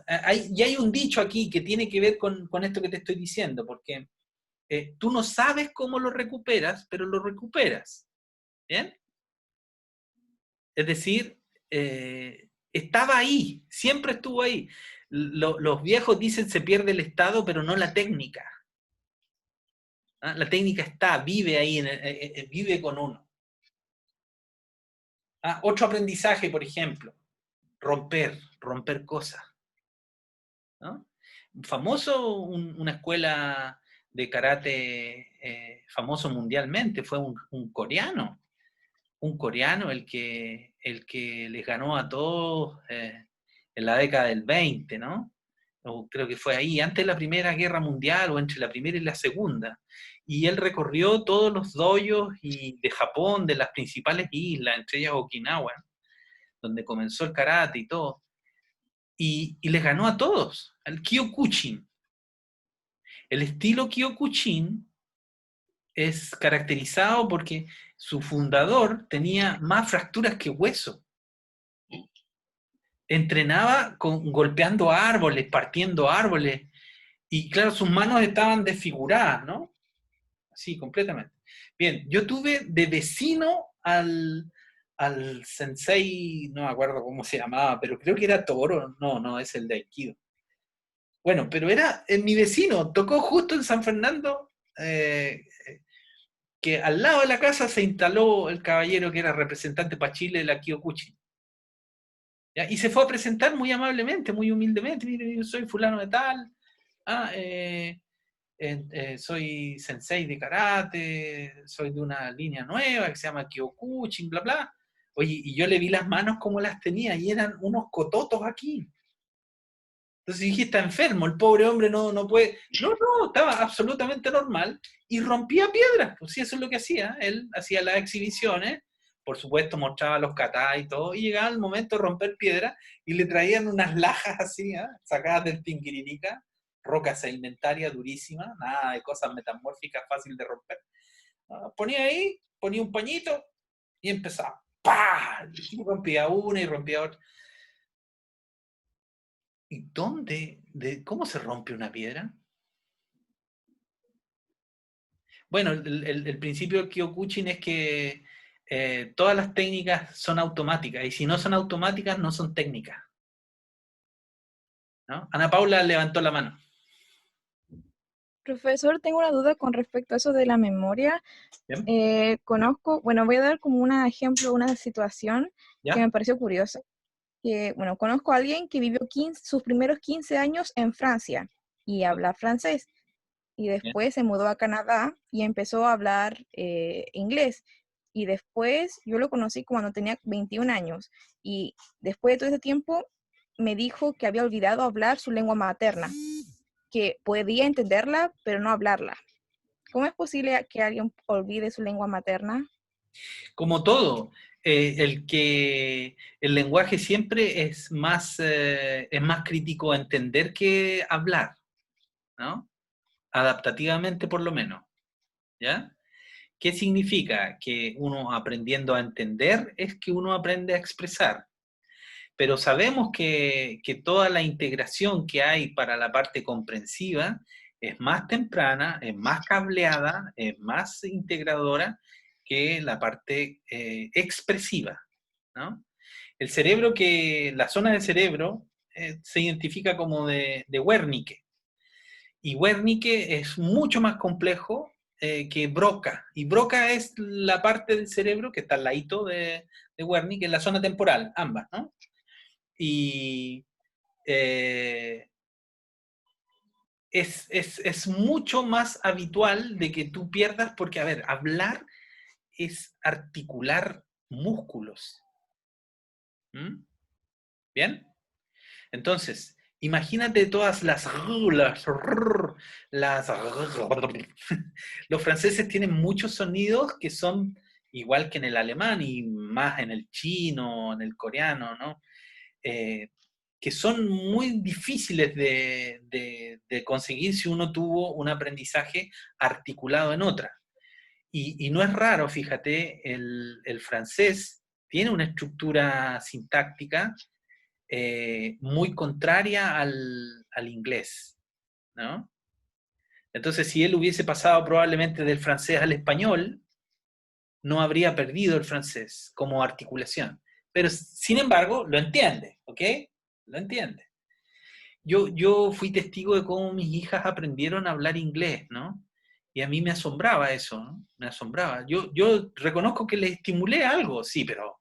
Y hay un dicho aquí que tiene que ver con esto que te estoy diciendo, porque tú no sabes cómo lo recuperas, pero lo recuperas. ¿Bien? Es decir, estaba ahí, siempre estuvo ahí. Los viejos dicen se pierde el estado, pero no la técnica. ¿Ah? La técnica está, vive ahí, vive con uno. ¿Ah? Otro aprendizaje, por ejemplo, romper cosas, ¿no? Famoso, una escuela de karate famoso mundialmente, fue un coreano el que les ganó a todos en la década del 20, ¿no? O creo que fue ahí, antes de la Primera Guerra Mundial o entre la Primera y la Segunda. Y él recorrió todos los dojos de Japón, de las principales islas, entre ellas Okinawa, donde comenzó el karate y todo. Y les ganó a todos, al Kyokushin. El estilo Kyokushin es caracterizado porque su fundador tenía más fracturas que hueso. Entrenaba golpeando árboles, partiendo árboles, y claro, sus manos estaban desfiguradas, ¿no? Así, completamente. Bien, yo tuve de vecino al sensei, no me acuerdo cómo se llamaba, pero creo que era Toro, no, es el de Aikido. Bueno, pero era mi vecino, tocó justo en San Fernando, que al lado de la casa se instaló el caballero que era representante para Chile de la Kyokushin. ¿Ya? Y se fue a presentar muy amablemente, muy humildemente. Mire, yo soy fulano de tal, soy sensei de karate, soy de una línea nueva que se llama Kyokushin, bla, bla. Oye, y yo le vi las manos como las tenía, y eran unos cototos aquí. Entonces dije, está enfermo, el pobre hombre no puede... No, estaba absolutamente normal, y rompía piedras, pues sí, eso es lo que hacía. Él hacía las exhibiciones, por supuesto mostraba los katas y todo, y llegaba el momento de romper piedras, y le traían unas lajas así, sacadas del Tinguiririca, roca sedimentaria durísima, nada de cosas metamórficas fácil de romper. Ponía ahí, ponía un pañito, y empezaba, ¡pah! Y rompía una y rompía otra. ¿Y cómo se rompe una piedra? Bueno, el principio del Kyokushin es que todas las técnicas son automáticas, y si no son automáticas, no son técnicas, ¿no? Ana Paula levantó la mano. Profesor, tengo una duda con respecto a eso de la memoria. ¿Bien? Conozco, bueno, voy a dar como un ejemplo, una situación que ¿Ya? me pareció curiosa. Bueno, conozco a alguien que vivió sus primeros 15 años en Francia y habla francés. Y Bien. después se mudó a Canadá y empezó a hablar inglés. Y después yo lo conocí cuando tenía 21 años. Y después de todo ese tiempo me dijo que había olvidado hablar su lengua materna, que podía entenderla, pero no hablarla. ¿Cómo es posible que alguien olvide su lengua materna? Como todo, el lenguaje siempre es más crítico a entender que hablar, ¿no? Adaptativamente por lo menos, ¿ya? ¿Qué significa? Que uno aprendiendo a entender es que uno aprende a expresar. Pero sabemos que toda la integración que hay para la parte comprensiva es más temprana, es más cableada, es más integradora que la parte expresiva, ¿no? La zona del cerebro se identifica como de Wernicke, y Wernicke es mucho más complejo que Broca, y Broca es la parte del cerebro que está al ladito de Wernicke, en la zona temporal, ambas, ¿no? Y eh, es mucho más habitual de que tú pierdas, porque, a ver, hablar es articular músculos. ¿Mm? ¿Bien? Entonces, imagínate todas las los franceses tienen muchos sonidos que son igual que en el alemán y más en el chino, en el coreano, ¿no? Que son muy difíciles de conseguir si uno tuvo un aprendizaje articulado en otra. Y no es raro, fíjate, el francés tiene una estructura sintáctica muy contraria al inglés, ¿no? Entonces, si él hubiese pasado probablemente del francés al español, no habría perdido el francés como articulación. Pero, sin embargo, lo entiende, ¿ok? Lo entiende. Yo fui testigo de cómo mis hijas aprendieron a hablar inglés, ¿no? Y a mí me asombraba eso, ¿no? Me asombraba. Yo reconozco que les estimulé algo, sí, pero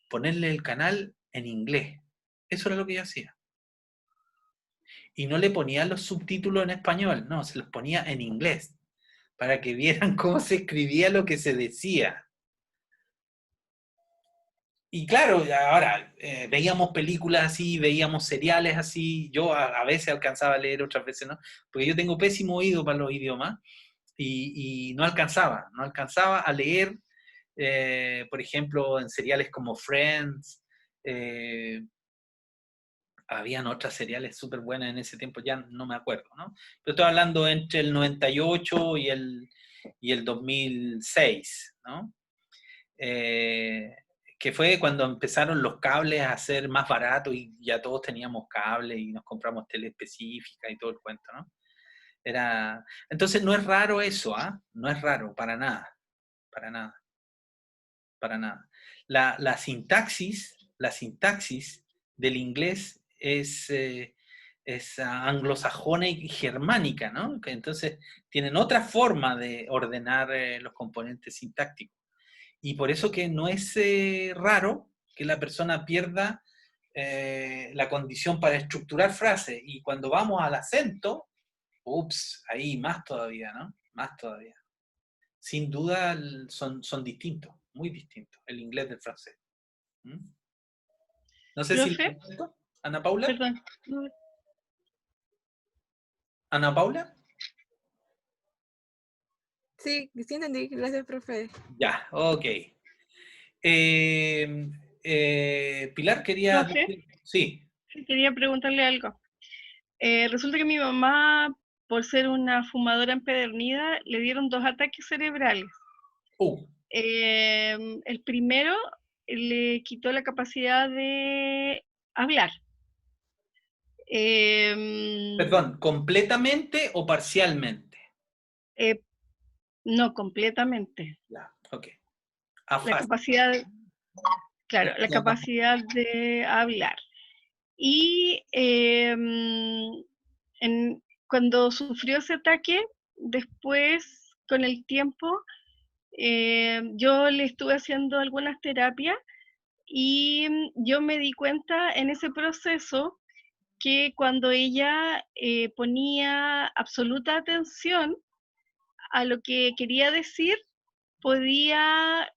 ponerle el canal en inglés, eso era lo que yo hacía. Y no le ponía los subtítulos en español, no, se los ponía en inglés, para que vieran cómo se escribía lo que se decía. Y claro, ahora veíamos películas así, veíamos seriales así, yo a veces alcanzaba a leer, otras veces no, porque yo tengo pésimo oído para los idiomas, y no alcanzaba a leer, por ejemplo, en seriales como Friends, habían otras seriales súper buenas en ese tiempo, ya no me acuerdo, ¿no? Pero estoy hablando entre el 98 y el 2006, ¿no? Que fue cuando empezaron los cables a ser más baratos y ya todos teníamos cable y nos compramos tele específica y todo el cuento, ¿no? Entonces no es raro eso, ¿ah? No es raro, para nada, para nada, para nada. La sintaxis del inglés es anglosajona y germánica, ¿no? Entonces tienen otra forma de ordenar los componentes sintácticos. Y por eso que no es raro que la persona pierda la condición para estructurar frases. Y cuando vamos al acento, ups, ahí más todavía, ¿no? Más todavía. Sin duda son distintos, muy distinto, el inglés del francés. ¿Mm? No sé si... ¿Profe? ¿Ana Paula? Perdón. ¿Ana Paula? Sí, sí entendí. Gracias, profe. Ya, ok. Pilar, quería... Profe, Sí. sí, quería preguntarle algo. Resulta que mi mamá, por ser una fumadora empedernida, le dieron 2 ataques cerebrales. El primero le quitó la capacidad de hablar. Perdón, ¿completamente o parcialmente? No completamente. Ya, ok. La capacidad, claro, la capacidad de hablar. Y cuando sufrió ese ataque, después, con el tiempo, yo le estuve haciendo algunas terapias y yo me di cuenta en ese proceso que cuando ella ponía absoluta atención a lo que quería decir, podía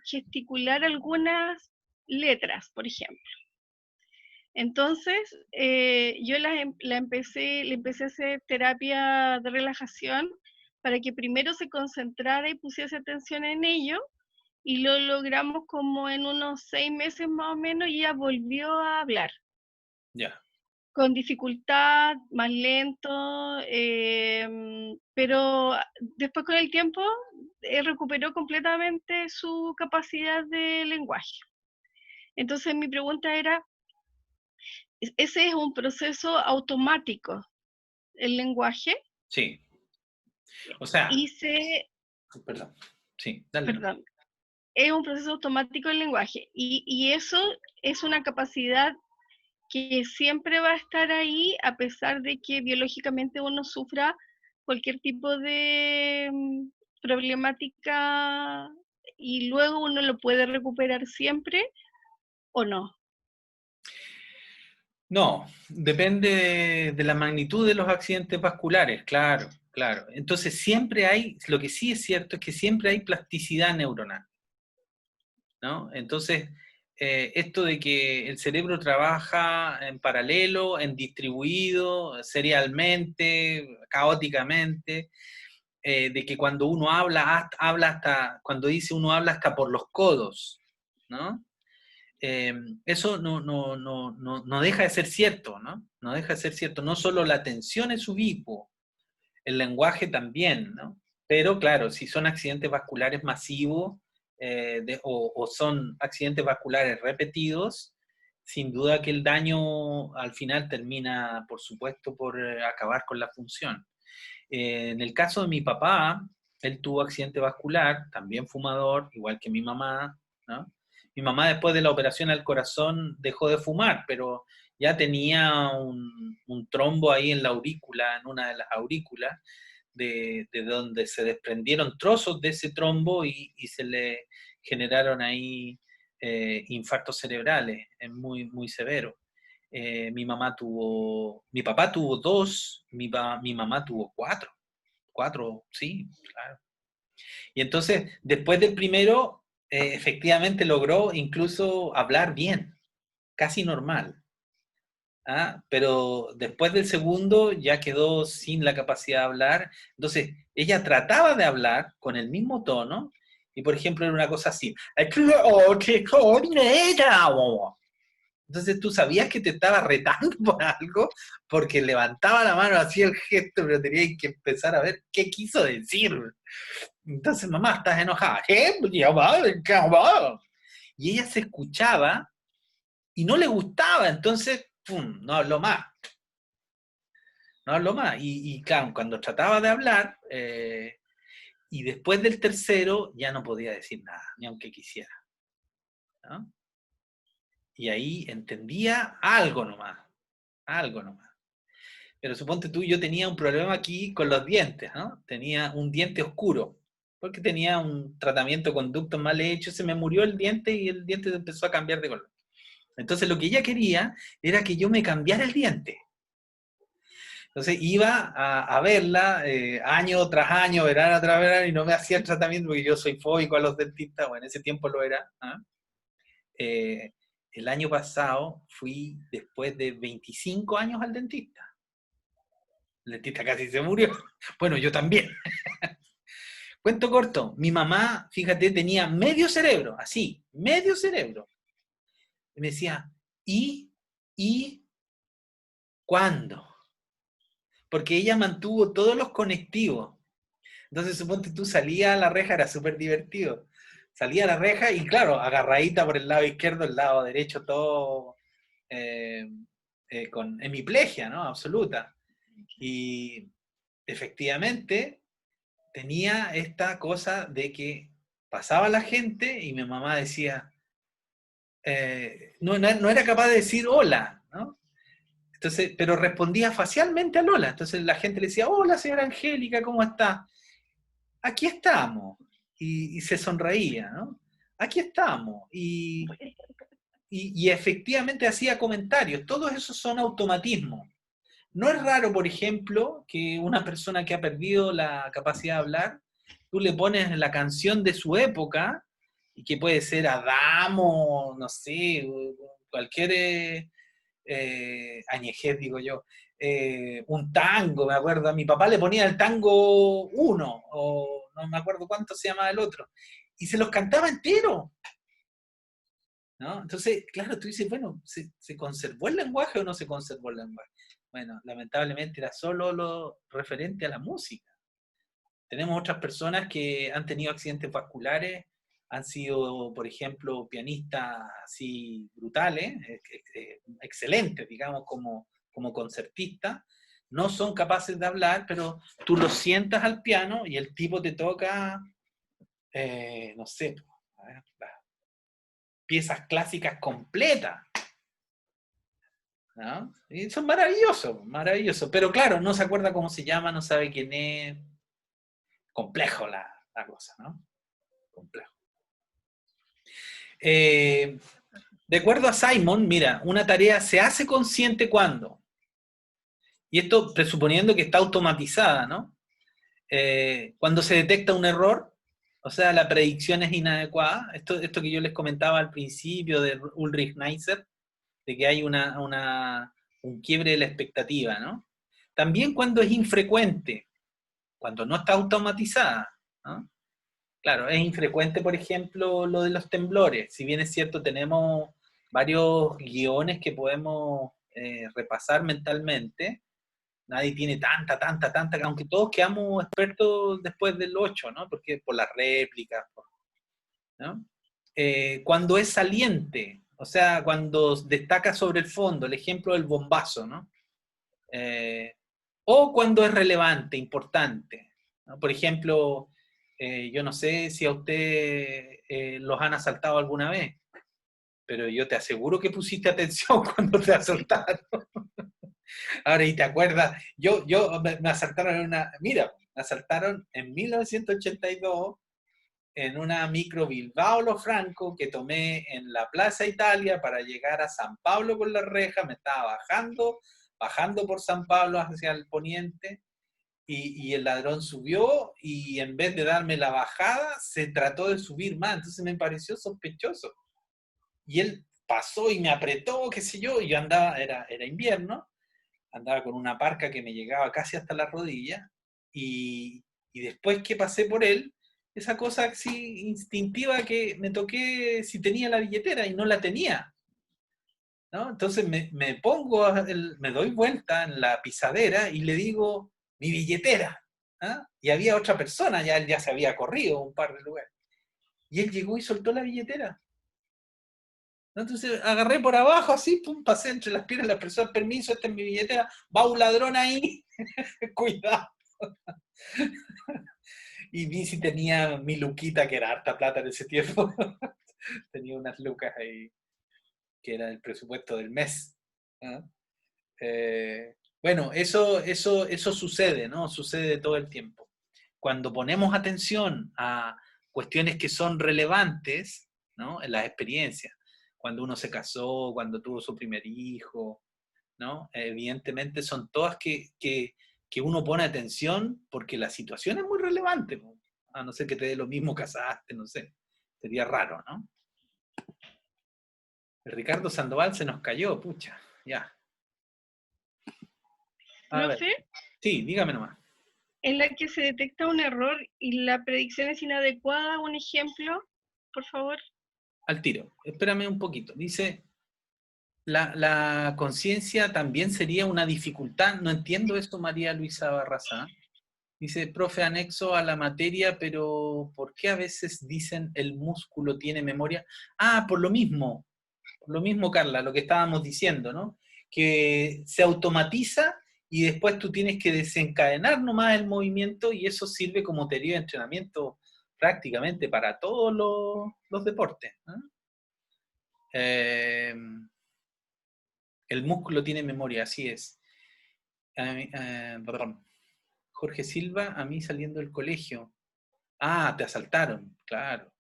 gesticular algunas letras, por ejemplo. Entonces, yo le empecé a hacer terapia de relajación para que primero se concentrara y pusiese atención en ello, y lo logramos como en unos 6 meses más o menos, y ella volvió a hablar. Ya. Con dificultad, más lento, pero después con el tiempo recuperó completamente su capacidad de lenguaje. Entonces mi pregunta era, ¿ese es un proceso automático, el lenguaje? Sí. O sea... Perdón, sí, dale. perdón, es un proceso automático el lenguaje, y eso es una capacidad que siempre va a estar ahí a pesar de que biológicamente uno sufra cualquier tipo de problemática, y luego uno lo puede recuperar siempre o no. No, depende de la magnitud de los accidentes vasculares, claro, claro. Entonces siempre hay, lo que sí es cierto es que siempre hay plasticidad neuronal, ¿no? Entonces, esto de que el cerebro trabaja en paralelo, en distribuido, serialmente, caóticamente, de que cuando uno habla hasta, cuando dice uno habla hasta por los codos, ¿no? Eso no deja de ser cierto, ¿no? No deja de ser cierto. No solo la atención es ubicuo, el lenguaje también, ¿no? Pero claro, si son accidentes vasculares masivos o son accidentes vasculares repetidos, sin duda que el daño al final termina, por supuesto, por acabar con la función. En el caso de mi papá, él tuvo accidente vascular, también fumador, igual que mi mamá, ¿no? Mi mamá después de la operación al corazón dejó de fumar, pero ya tenía un trombo ahí en la aurícula, en una de las aurículas, de donde se desprendieron trozos de ese trombo y se le generaron ahí infartos cerebrales, es muy, muy severo. Mi papá tuvo 2, mi mamá tuvo 4. 4, sí, claro. Y entonces, después del primero, efectivamente logró incluso hablar bien, casi normal. ¿Ah? Pero después del segundo ya quedó sin la capacidad de hablar. Entonces, ella trataba de hablar con el mismo tono, y por ejemplo era una cosa así. Entonces tú sabías que te estaba retando por algo, porque levantaba la mano, hacía el gesto, pero tenías que empezar a ver qué quiso decir. Entonces, mamá, estás enojada. Y ella se escuchaba y no le gustaba, entonces, pum, no habló más. No habló más. Y claro, cuando trataba de hablar, y después del tercero, ya no podía decir nada, ni aunque quisiera, ¿no? Y ahí entendía algo nomás. Pero suponte tú, yo tenía un problema aquí con los dientes, ¿no? Tenía un diente oscuro, porque tenía un tratamiento de conducto mal hecho, se me murió el diente y el diente empezó a cambiar de color. Entonces lo que ella quería era que yo me cambiara el diente. Entonces iba a verla año tras año, verano tras verano, y no me hacía el tratamiento porque yo soy fóbico a los dentistas, bueno, en ese tiempo lo era. ¿Ah? El año pasado fui después de 25 años al dentista. El dentista casi se murió. Bueno, yo también. Cuento corto, mi mamá, fíjate, tenía medio cerebro, así, medio cerebro. Y me decía, ¿y cuándo? Porque ella mantuvo todos los conectivos. Entonces, suponte tú salías a la reja, era súper divertido. Salía a la reja y, claro, agarradita por el lado izquierdo, el lado derecho, todo con hemiplegia, ¿no? Absoluta. Y efectivamente tenía esta cosa de que pasaba la gente y mi mamá decía, no era capaz de decir hola, ¿no? Entonces, pero respondía facialmente al hola. Entonces la gente le decía, hola señora Angélica, ¿cómo está? Aquí estamos. Y se sonreía, ¿no? Aquí estamos. Y efectivamente hacía comentarios. Todos esos son automatismos. No es raro, por ejemplo, que una persona que ha perdido la capacidad de hablar, tú le pones la canción de su época, y que puede ser Adamo, no sé, cualquier añejez, digo yo, un tango, me acuerdo, a mi papá le ponía el tango 1, o no me acuerdo cuánto se llamaba el otro, y se los cantaba entero, ¿no? Entonces, claro, tú dices, bueno, ¿se conservó el lenguaje o no se conservó el lenguaje? Bueno, lamentablemente era solo lo referente a la música. Tenemos otras personas que han tenido accidentes vasculares, han sido, por ejemplo, pianistas así brutales, excelentes, digamos, como concertistas, no son capaces de hablar, pero tú los sientas al piano y el tipo te toca, no sé, a ver, piezas clásicas completas, ¿no? Y son maravillosos, maravillosos, pero claro, no se acuerda cómo se llama, no sabe quién es, complejo la cosa, ¿no? Complejo. De acuerdo a Simon, mira, una tarea se hace consciente cuando, y esto presuponiendo que está automatizada, ¿no? Cuando se detecta un error, o sea, la predicción es inadecuada, esto que yo les comentaba al principio de Ulrich Neisser, de que hay un quiebre de la expectativa, ¿no? También cuando es infrecuente, cuando no está automatizada, ¿no? Claro, es infrecuente, por ejemplo, lo de los temblores. Si bien es cierto, tenemos varios guiones que podemos repasar mentalmente, nadie tiene tanta, aunque todos quedamos expertos después del 8, ¿no? Porque por las réplicas, ¿no? Cuando es saliente, o sea, cuando destaca sobre el fondo, el ejemplo del bombazo, ¿no? O cuando es relevante, importante, ¿no? Por ejemplo, yo no sé si a usted los han asaltado alguna vez, pero yo te aseguro que pusiste atención cuando te asaltaron. Ahora, y te acuerdas, me asaltaron me asaltaron en 1982 en una micro Bilbao Lo Franco que tomé en la Plaza Italia para llegar a San Pablo con la reja, me estaba bajando por San Pablo hacia el poniente, y el ladrón subió y en vez de darme la bajada, se trató de subir más, entonces me pareció sospechoso. Y él pasó y me apretó, qué sé yo, y yo andaba, era invierno, andaba con una parca que me llegaba casi hasta la rodilla, y después que pasé por él, esa cosa así instintiva que me toqué si tenía la billetera y no la tenía, ¿no? Entonces me pongo, me doy vuelta en la pisadera y le digo, mi billetera, ¿ah? Y había otra persona, ya él ya se había corrido un par de lugares. Y él llegó y soltó la billetera. Entonces agarré por abajo, así, pum, pasé entre las piernas de la persona, permiso, esta es mi billetera, va un ladrón ahí, cuidado. Y vi si tenía mi luquita, que era harta plata en ese tiempo. Tenía unas lucas ahí, que era el presupuesto del mes. ¿Ah? Bueno, eso sucede, ¿no? Sucede todo el tiempo. Cuando ponemos atención a cuestiones que son relevantes, ¿no? En las experiencias, cuando uno se casó, cuando tuvo su primer hijo, ¿no? Evidentemente son todas que uno pone atención porque la situación es muy relevante, po. A no ser que te dé lo mismo casaste, no sé. Sería raro, ¿no? El Ricardo Sandoval se nos cayó, pucha, ya. A ver, Profe, sí, dígame nomás. en la que se detecta un error y la predicción es inadecuada, un ejemplo, por favor. Al tiro, espérame un poquito. Dice, la conciencia también sería una dificultad. No entiendo eso, María Luisa Barraza. Dice, profe, anexo a la materia, pero ¿por qué a veces dicen el músculo tiene memoria? Ah, por lo mismo, Carla, lo que estábamos diciendo, ¿no? Que se automatiza y después tú tienes que desencadenar nomás el movimiento y eso sirve como teoría de entrenamiento prácticamente para todos los deportes, ¿no? El músculo tiene memoria, así es. Perdón. Jorge Silva, a mí saliendo del colegio. Ah, te asaltaron, claro.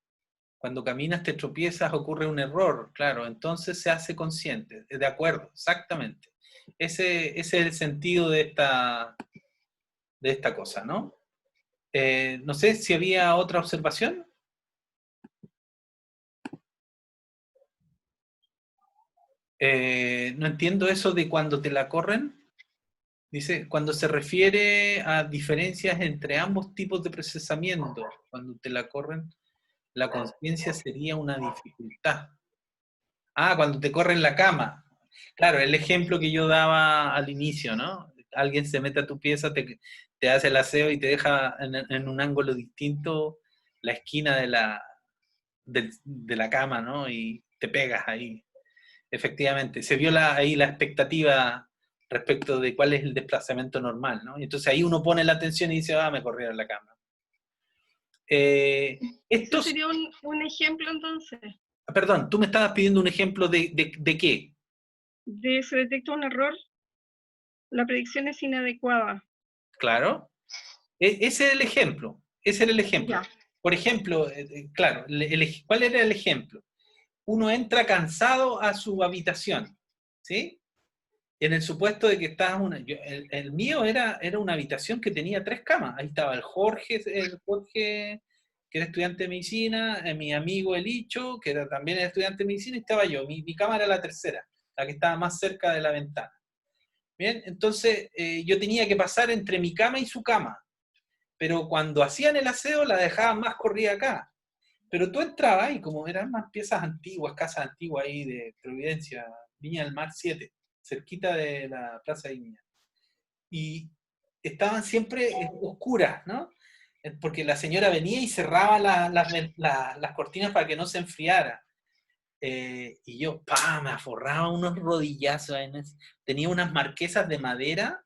Cuando caminas te tropiezas, ocurre un error, claro, entonces se hace consciente. De acuerdo, exactamente. Ese es el sentido de esta cosa, ¿no? No sé si había otra observación. No entiendo eso de cuando te la corren. Dice, cuando se refiere a diferencias entre ambos tipos de procesamiento, cuando te la corren, la conciencia sería una dificultad. Ah, cuando te corren la cama. Claro, el ejemplo que yo daba al inicio, ¿no? Alguien se mete a tu pieza, te hace el aseo y te deja en un ángulo distinto la esquina de la cama, ¿no? Y te pegas ahí. Efectivamente, se vio ahí la expectativa respecto de cuál es el desplazamiento normal, ¿no? Y entonces ahí uno pone la atención y dice, ah, me corrieron la cama. Ese Estos, sería un ejemplo entonces. perdón, tú me estabas pidiendo un ejemplo de qué. Se detecta un error, la predicción es inadecuada. Claro. Ese es el ejemplo. Ese era el ejemplo. Ya. Por ejemplo, claro, ¿cuál era el ejemplo? Uno entra cansado a su habitación, ¿sí? En el supuesto de que estás el mío era una habitación que tenía 3 camas. Ahí estaba el Jorge, que era estudiante de medicina, mi amigo el Icho, que también era estudiante de medicina, y estaba yo. Mi cama era la tercera, la que estaba más cerca de la ventana. Bien, entonces yo tenía que pasar entre mi cama y su cama. Pero cuando hacían el aseo la dejaban más corrida acá. Pero tú entrabas y como eran más piezas antiguas, casas antiguas ahí de Providencia, Viña del Mar 7, cerquita de la Plaza de Viña. Y estaban siempre oscuras, ¿no? Porque la señora venía y cerraba las cortinas para que no se enfriara. Y yo, me aforraba unos rodillazos. Tenía unas marquesas de madera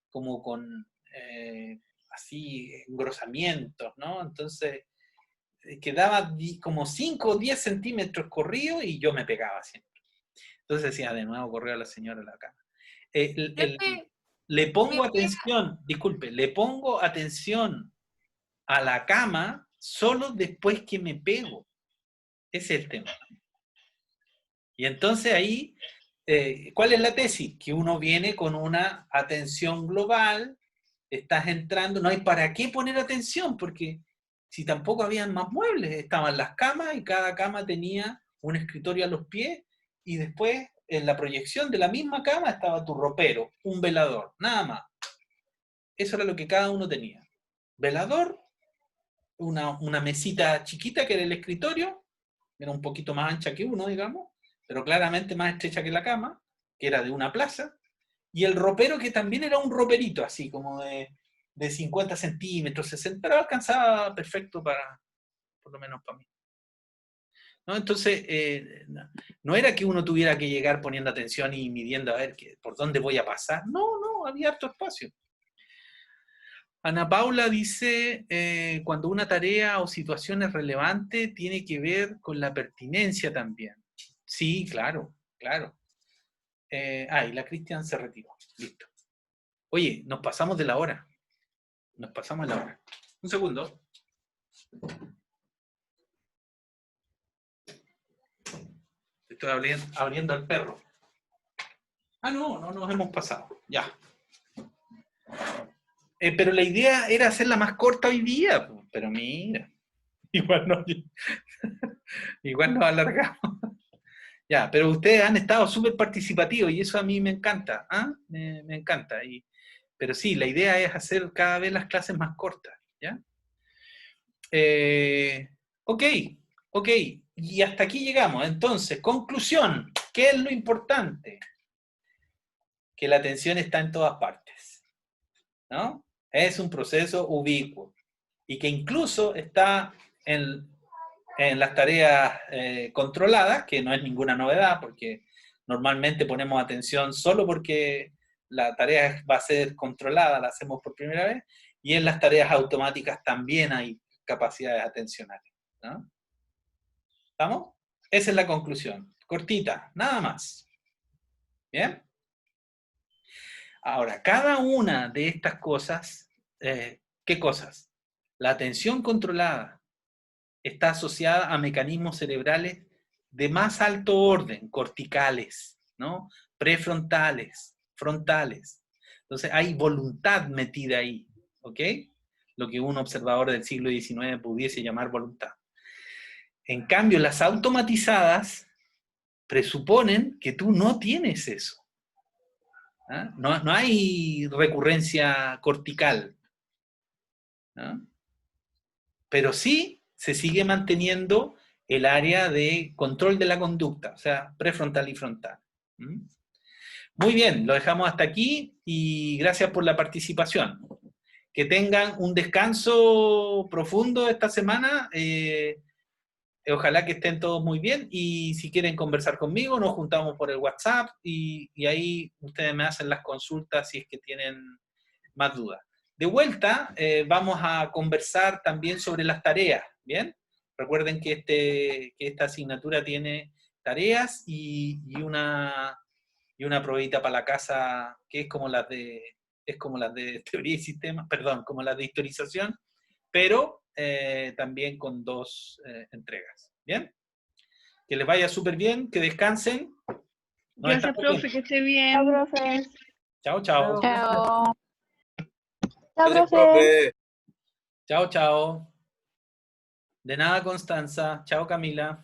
como con así engrosamientos, ¿no? Entonces quedaba como 5 o 10 centímetros corrido y yo me pegaba siempre. Entonces decía, de nuevo corrió a la señora a la cama. Profe, Le ¿me pongo puede- atención, disculpe, le pongo atención a la cama solo después que me pego. Ese es el tema. Y entonces ahí, ¿cuál es la tesis? Que uno viene con una atención global, estás entrando, no hay para qué poner atención, porque si tampoco habían más muebles, estaban las camas y cada cama tenía un escritorio a los pies y después en la proyección de la misma cama estaba tu ropero, un velador, nada más. Eso era lo que cada uno tenía. Velador, una mesita chiquita que era el escritorio, era un poquito más ancha que uno, digamos, pero claramente más estrecha que la cama, que era de una plaza, y el ropero que también era un roperito, así como de 50 centímetros, 60, pero alcanzaba perfecto por lo menos para mí. ¿No? Entonces, no era que uno tuviera que llegar poniendo atención y midiendo a ver por dónde voy a pasar, no, había harto espacio. Ana Paula dice, cuando una tarea o situación es relevante, tiene que ver con la pertinencia también. Sí, claro. Y la Cristian se retiró. Listo. Oye, nos pasamos de la hora. Nos pasamos de la hora. Un segundo. Estoy abriendo al perro. Ah, no nos hemos pasado. Ya. Pero la idea era hacerla más corta hoy día. Pero mira, igual igual nos alargamos. Ya, pero ustedes han estado súper participativos y eso a mí me encanta. ¿Ah? Me encanta. Pero sí, la idea es hacer cada vez las clases más cortas. ¿Ya? Ok. Y hasta aquí llegamos. Entonces, conclusión. ¿Qué es lo importante? Que la atención está en todas partes, ¿no? Es un proceso ubicuo y que incluso está en las tareas controladas, que no es ninguna novedad, porque normalmente ponemos atención solo porque la tarea va a ser controlada, la hacemos por primera vez, y en las tareas automáticas también hay capacidades atencionales, ¿no? ¿Estamos? Esa es la conclusión, cortita, nada más. ¿Bien? Ahora, cada una de estas cosas, ¿qué cosas? La atención controlada está asociada a mecanismos cerebrales de más alto orden, corticales, ¿no? Prefrontales, frontales. Entonces hay voluntad metida ahí, ¿ok? Lo que un observador del siglo XIX pudiese llamar voluntad. En cambio, las automatizadas presuponen que tú no tienes eso. ¿Ah? No hay recurrencia cortical, ¿no? Pero sí se sigue manteniendo el área de control de la conducta, o sea, prefrontal y frontal. ¿Mm? Muy bien, lo dejamos hasta aquí y gracias por la participación. Que tengan un descanso profundo esta semana. Ojalá que estén todos muy bien y si quieren conversar conmigo, nos juntamos por el WhatsApp y ahí ustedes me hacen las consultas si es que tienen más dudas. De vuelta, vamos a conversar también sobre las tareas, ¿bien? Recuerden que esta asignatura tiene tareas y una probadita para la casa que es como las de teoría y sistemas, perdón, como las de historización, pero también con 2 entregas. ¿Bien? Que les vaya súper bien, que descansen. Gracias, profe, que esté bien. Chao, profe. Chao, chao. Chao. Chao, Gracias, profe. profe. Chao, chao. De nada, Constanza. Chao, Camila.